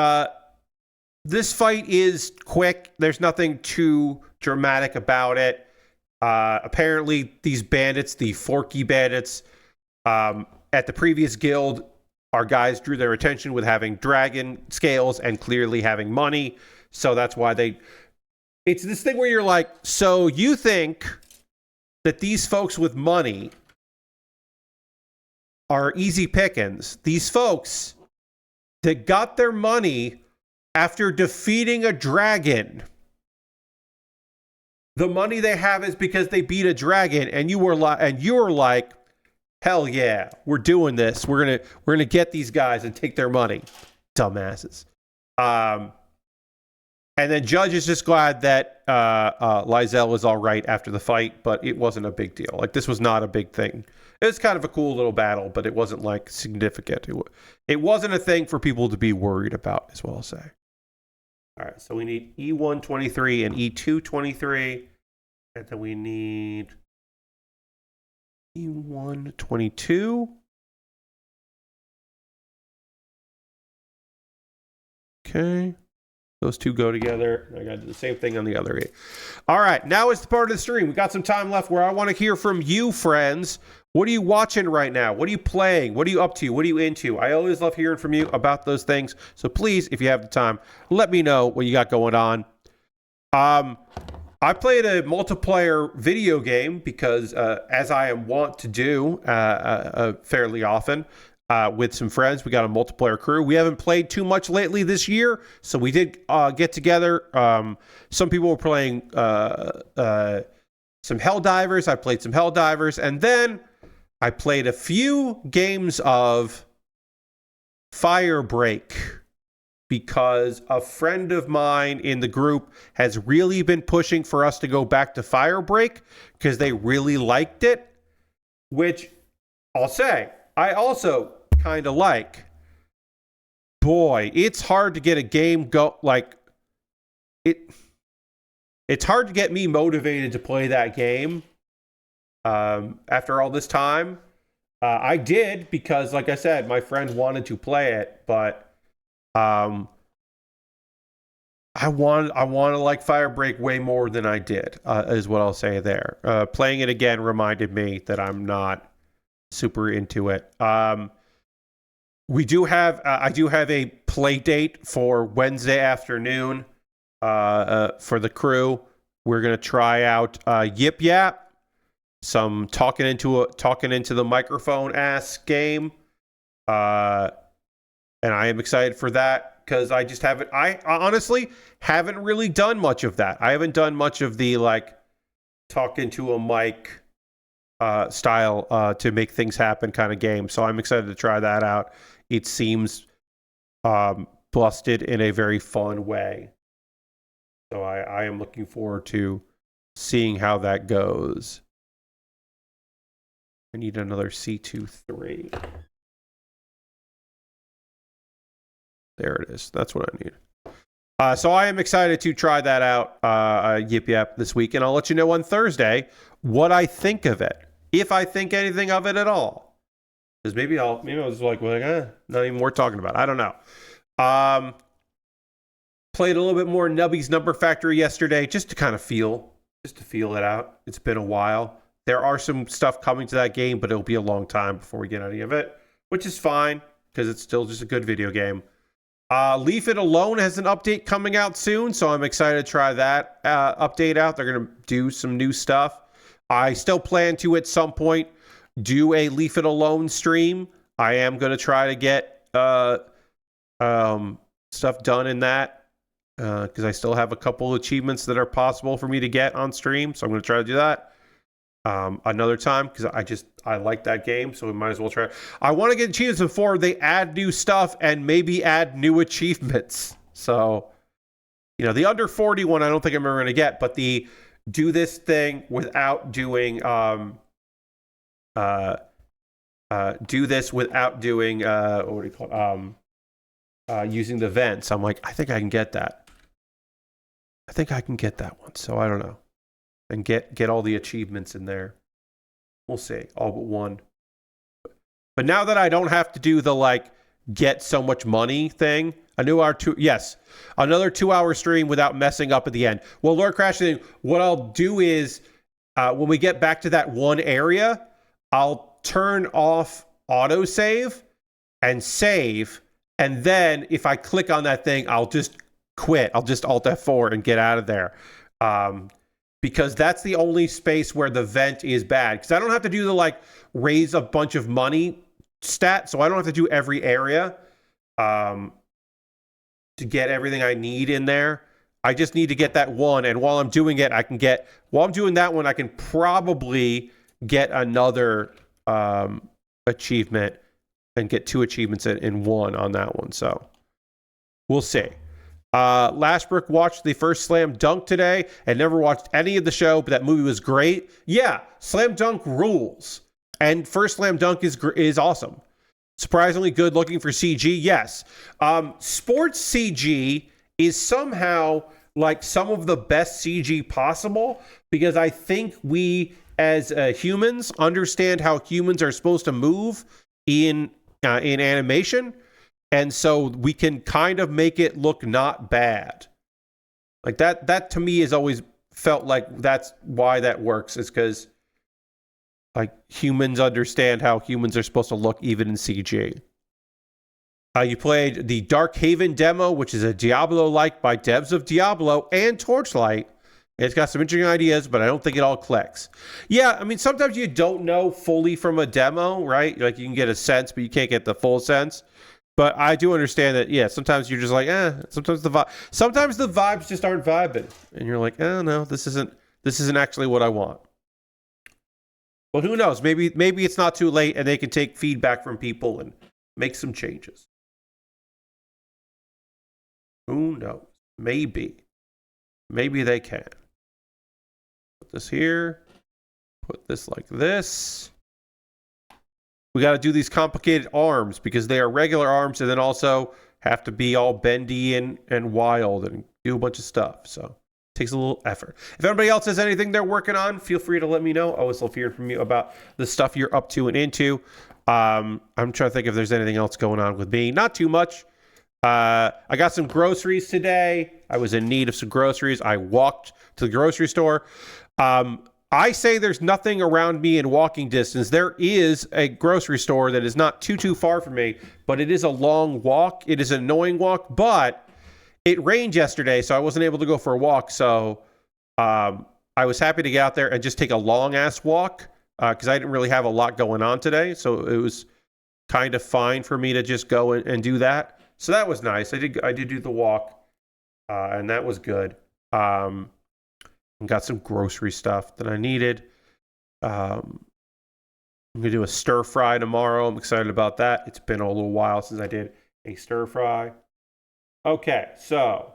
this fight is quick. There's nothing too dramatic about it. Apparently, these bandits, the Forky bandits, at the previous guild, our guys drew their attention with having dragon scales and clearly having money. So that's why it's this thing where you're like, so you think that these folks with money are easy pickings. These folks that got their money after defeating a dragon. The money they have is because they beat a dragon, and you were like, hell yeah, we're doing this. We're gonna get these guys and take their money, dumbasses. And then Judge is just glad that Lizelle was all right after the fight, but it wasn't a big deal. Like, this was not a big thing. It was kind of a cool little battle, but it wasn't like significant. It wasn't a thing for people to be worried about, as well as say. All right, so we need E123 and E223, and then we need E122. Okay. Those two go together. I got to do the same thing on the other E. All right, now is the part of the stream. We got some time left where I want to hear from you, friends. What are you watching right now? What are you playing? What are you up to? What are you into? I always love hearing from you about those things. So please, if you have the time, let me know what you got going on. I played a multiplayer video game because, as I am wont to do fairly often, with some friends. We got a multiplayer crew. We haven't played too much lately this year, so we did get together. Some people were playing some Helldivers. I played some Helldivers, and then I played a few games of Firebreak because a friend of mine in the group has really been pushing for us to go back to Firebreak because they really liked it, which I'll say I also kind of like. Boy, it's hard to get a game it's hard to get me motivated to play that game after all this time. I did because, like I said, my friend wanted to play it, but I want to like Firebreak way more than I did, is what I'll say there. Playing it again reminded me that I'm not super into it. We do have I do have a play date for Wednesday afternoon for the crew. We're gonna try out Yip Yap, some talking into the microphone ass game, and I am excited for that because I honestly haven't really done much of that. I haven't done much of the like talk into a mic style to make things happen kind of game. So I'm excited to try that out. It seems busted in a very fun way. So I am looking forward to seeing how that goes. I need another C23. There it is. That's what I need. So I am excited to try that out, Yip Yap, this week. And I'll let you know on Thursday what I think of it. If I think anything of it at all. Because maybe I'll just not even worth talking about. I don't know. Played a little bit more Nubby's Number Factory yesterday, just to feel it out. It's been a while. There are some stuff coming to that game, but it'll be a long time before we get any of it, which is fine because it's still just a good video game. Leave It Alone has an update coming out soon, so I'm excited to try that update out. They're going to do some new stuff. I still plan to, at some point, do a Leave It Alone stream. I am going to try to get stuff done in that because I still have a couple achievements that are possible for me to get on stream, so I'm going to try to do that another time because I like that game, so we might as well try. I want to get achievements before they add new stuff and maybe add new achievements. So, the under 40 one I don't think I'm ever going to get, but the do this thing without doing do this without doing what do you call it? Using the vents. I'm like, I think I can get that. I think I can get that one. So I don't know. And get all the achievements in there. We'll see. All but one. But now that I don't have to do the like get so much money thing, another 2-hour stream without messing up at the end. Well, Lord Crash, what I'll do is when we get back to that one area, I'll turn off autosave and save. And then if I click on that thing, I'll just quit. I'll just Alt F4 and get out of there. Because that's the only space where the vent is bad. Because I don't have to do the like raise a bunch of money stat. So I don't have to do every area to get everything I need in there. I just need to get that one. And while I'm doing it, while I'm doing that one, I can probably get another achievement and get 2 achievements in one on that one. So we'll see. Lashbrook watched the first Slam Dunk today and never watched any of the show, but that movie was great. Yeah, Slam Dunk rules. And first Slam Dunk is awesome. Surprisingly good looking for CG, yes. Sports CG is somehow like some of the best CG possible because I think we as humans understand how humans are supposed to move in animation. And so we can kind of make it look not bad. Like that to me has always felt like that's why that works, is because like humans understand how humans are supposed to look even in CG. You played the Dark Haven demo, which is a Diablo-like by devs of Diablo and Torchlight. It's got some interesting ideas, but I don't think it all clicks. Yeah, I mean, sometimes you don't know fully from a demo, right? Like you can get a sense, but you can't get the full sense. But I do understand that, yeah, sometimes you're just like, sometimes the vibes just aren't vibing. And you're like, oh no, this isn't actually what I want. But who knows? Maybe it's not too late and they can take feedback from people and make some changes. Who knows? Maybe they can. Put this here. Put this like this. We got to do these complicated arms because they are regular arms and then also have to be all bendy and wild and do a bunch of stuff. So it takes a little effort. If anybody else has anything they're working on, feel free to let me know. I always love hearing from you about the stuff you're up to and into. I'm trying to think if there's anything else going on with me. Not too much. I got some groceries today. I was in need of some groceries. I walked to the grocery store. I say there's nothing around me in walking distance. There is a grocery store that is not too far from me, but it is a long walk. It is an annoying walk, but it rained yesterday, so I wasn't able to go for a walk. So I was happy to get out there and just take a long-ass walk because I didn't really have a lot going on today. So it was kind of fine for me to just go and do that. So that was nice. I did do the walk, and that was good. Got some grocery stuff that I needed. I'm going to do a stir fry tomorrow. I'm excited about that. It's been a little while since I did a stir fry. Okay, so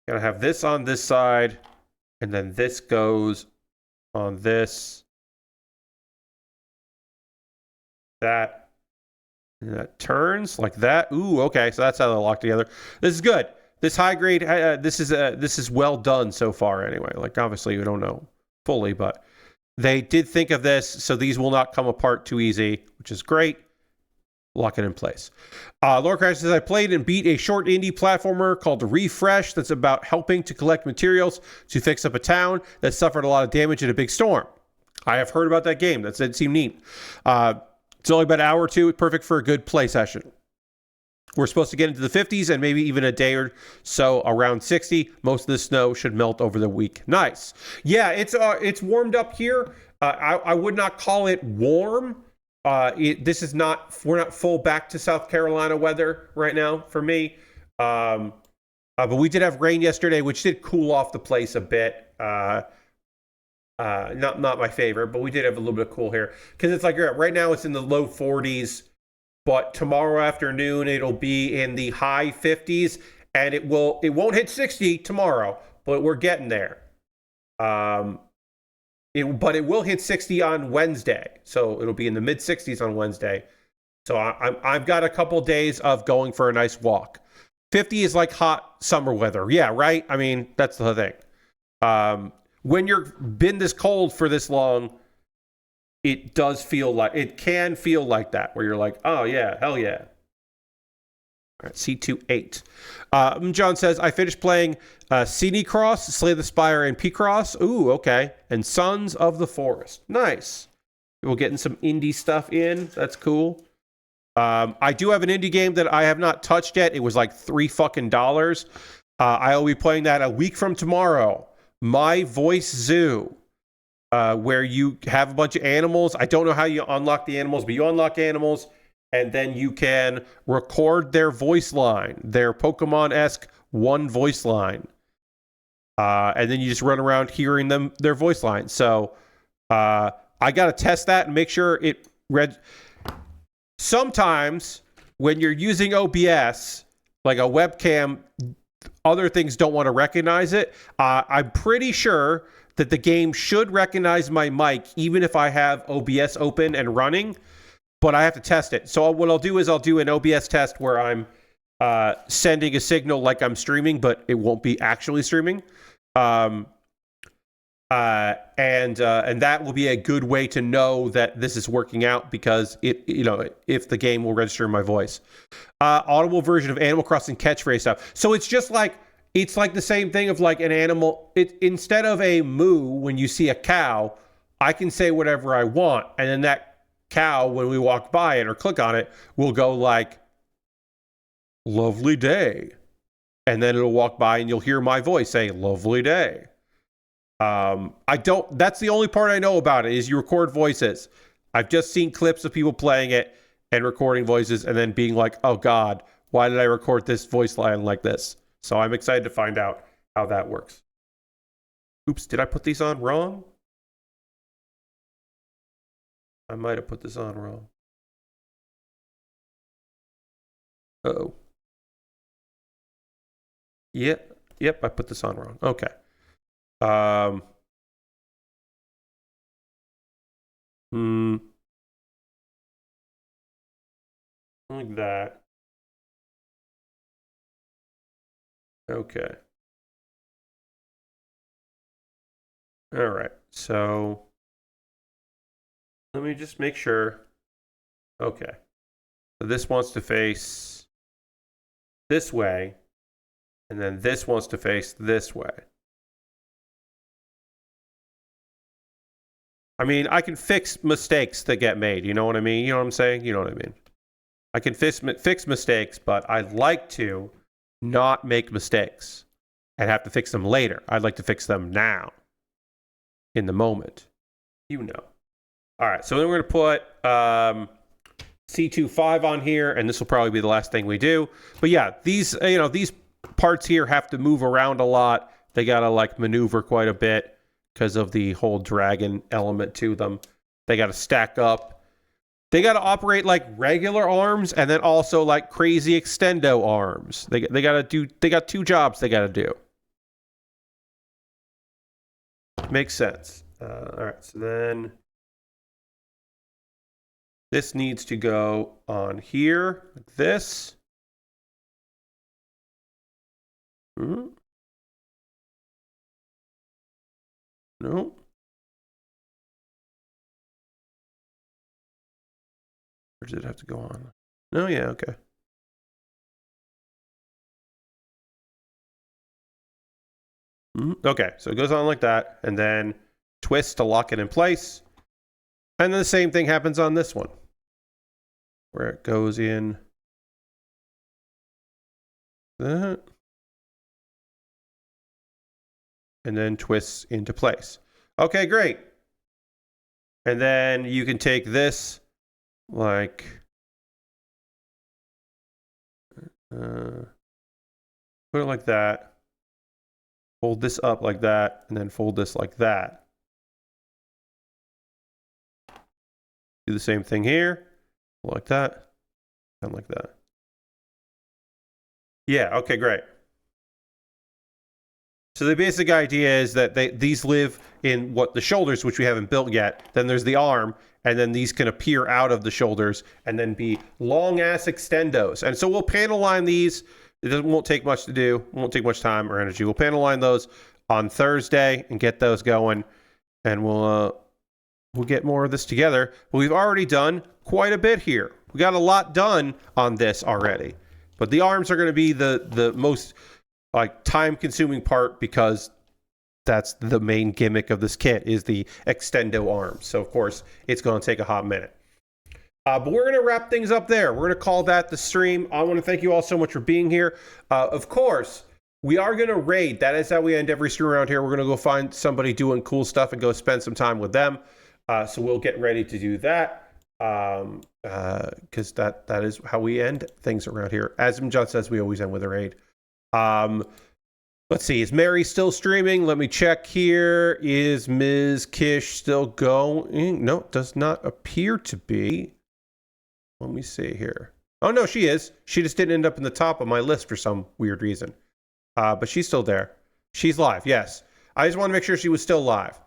got to have this on this side, and then this goes on this. That. And that turns like that. Ooh, okay, so that's how they're locked together. This is good. This high grade, this is well done so far anyway. Like obviously we don't know fully, but they did think of this, so these will not come apart too easy, which is great. Lock it in place. Lord Crash says, I played and beat a short indie platformer called Refresh that's about helping to collect materials to fix up a town that suffered a lot of damage in a big storm. I have heard about that game. It seemed neat. It's only about an hour or two. Perfect for a good play session. We're supposed to get into the 50s and maybe even a day or so around 60. Most of the snow should melt over the week. Nice. Yeah, it's warmed up here. I would not call it warm. We're not full back to South Carolina weather right now for me. But we did have rain yesterday, which did cool off the place a bit. Not my favorite, but we did have a little bit of cool here. Because it's like right now it's in the low 40s. But tomorrow afternoon, it'll be in the high 50s, and it won't hit 60 tomorrow, but we're getting there. But it will hit 60 on Wednesday, so it'll be in the mid 60s on Wednesday. So I've got a couple days of going for a nice walk. 50 is like hot summer weather, yeah, right? I mean, that's the thing. When you've been this cold for this long, it does feel like, it can feel like that, where you're like, oh yeah, hell yeah. All right, C28. John says, I finished playing CD Cross, Slay the Spire, and P-Cross. Ooh, okay. And Sons of the Forest. Nice. We're getting some indie stuff in. That's cool. I do have an indie game that I have not touched yet. It was like $3 fucking. I will be playing that a week from tomorrow. My Voice Zoo. Where you have a bunch of animals. I don't know how you unlock the animals, but you unlock animals, and then you can record their voice line, their Pokemon-esque one voice line. And then you just run around hearing their voice line. So I got to test that and make sure it read. Sometimes when you're using OBS, like a webcam, other things don't want to recognize it. I'm pretty sure that the game should recognize my mic even if I have OBS open and running, but I have to test it. So what I'll do is I'll do an OBS test where I'm sending a signal like I'm streaming, but it won't be actually streaming. And that will be a good way to know that this is working out, because if the game will register my voice. Audible version of Animal Crossing catchphrase stuff. So it's just like, it's like the same thing of like an animal. Instead of a moo, when you see a cow, I can say whatever I want. And then that cow, when we walk by it or click on it, will go like, lovely day. And then it'll walk by and you'll hear my voice say, lovely day. That's the only part I know about it, is you record voices. I've just seen clips of people playing it and recording voices and then being like, oh God, why did I record this voice line like this? So I'm excited to find out how that works. Oops, did I put these on wrong? I might have put this on wrong. Uh-oh. Yep, I put this on wrong. Okay. Like that. Okay. All right. So let me just make sure. Okay. So this wants to face this way, and then this wants to face this way. I mean, I can fix mistakes that get made. You know what I mean? You know what I'm saying? You know what I mean? I can fix mistakes, but I'd like to not make mistakes and have to fix them later. I'd like to fix them now, in the moment. You know. All right, so then we're going to put C25 on here, and this will probably be the last thing we do. But yeah, these parts here have to move around a lot. They got to like maneuver quite a bit because of the whole dragon element to them. They got to stack up. They got to operate like regular arms and then also like crazy extendo arms. They got two jobs they got to do. Makes sense. All right, so then this needs to go on here, like this. No. Or does it have to go on? No, yeah, okay. Okay, so it goes on like that, and then twist to lock it in place. And then the same thing happens on this one, where it goes in that, and then twists into place. Okay, great. And then you can take this, like, put it like that, fold this up like that, and then fold this like that. Do the same thing here, like that, and like that. Yeah, okay, great. So the basic idea is that these live in the shoulders, which we haven't built yet. Then there's the arm, and then these can appear out of the shoulders and then be long-ass extendos. And so we'll panel line these. It won't take much to do. It won't take much time or energy. We'll panel line those on Thursday and get those going. And we'll we'll get more of this together. But we've already done quite a bit here. We got a lot done on this already. But the arms are going to be the most like time-consuming part because that's the main gimmick of this kit is the extendo arms. So, of course, it's going to take a hot minute. But we're going to wrap things up there. We're going to call that the stream. I want to thank you all so much for being here. Of course, we are going to raid. That is how we end every stream around here. We're going to go find somebody doing cool stuff and go spend some time with them. So we'll get ready to do that. Because that is how we end things around here. As John says, we always end with a raid. Let's see. Is Mary still streaming? Let me check here. Is Ms. Kish still going? No, does not appear to be. Let me see here. Oh, no, she is. She just didn't end up in the top of my list for some weird reason. But she's still there. She's live, yes. I just want to make sure she was still live.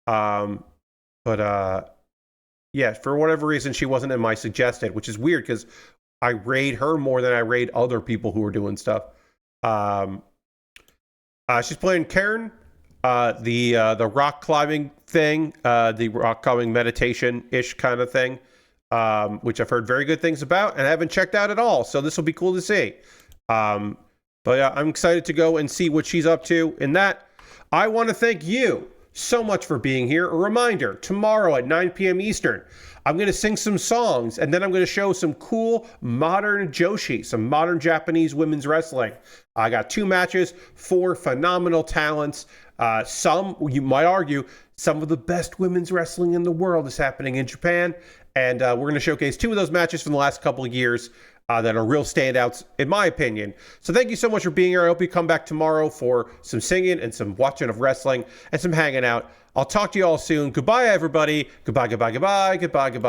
Yeah, for whatever reason, she wasn't in my suggested, which is weird because I raid her more than I raid other people who are doing stuff. She's playing Karen, the rock climbing thing, the rock climbing meditation-ish kind of thing. Which I've heard very good things about and I haven't checked out at all. So this will be cool to see. But yeah, I'm excited to go and see what she's up to in that. I want to thank you so much for being here. A reminder, tomorrow at 9 p.m. Eastern, I'm going to sing some songs and then I'm going to show some cool modern Joshi, some modern Japanese women's wrestling. I got 2 matches, 4 phenomenal talents. Some, you might argue, some of the best women's wrestling in the world is happening in Japan. And we're going to showcase 2 of those matches from the last couple of years that are real standouts, in my opinion. So thank you so much for being here. I hope you come back tomorrow for some singing and some watching of wrestling and some hanging out. I'll talk to you all soon. Goodbye, everybody. Goodbye, goodbye, goodbye, goodbye, goodbye.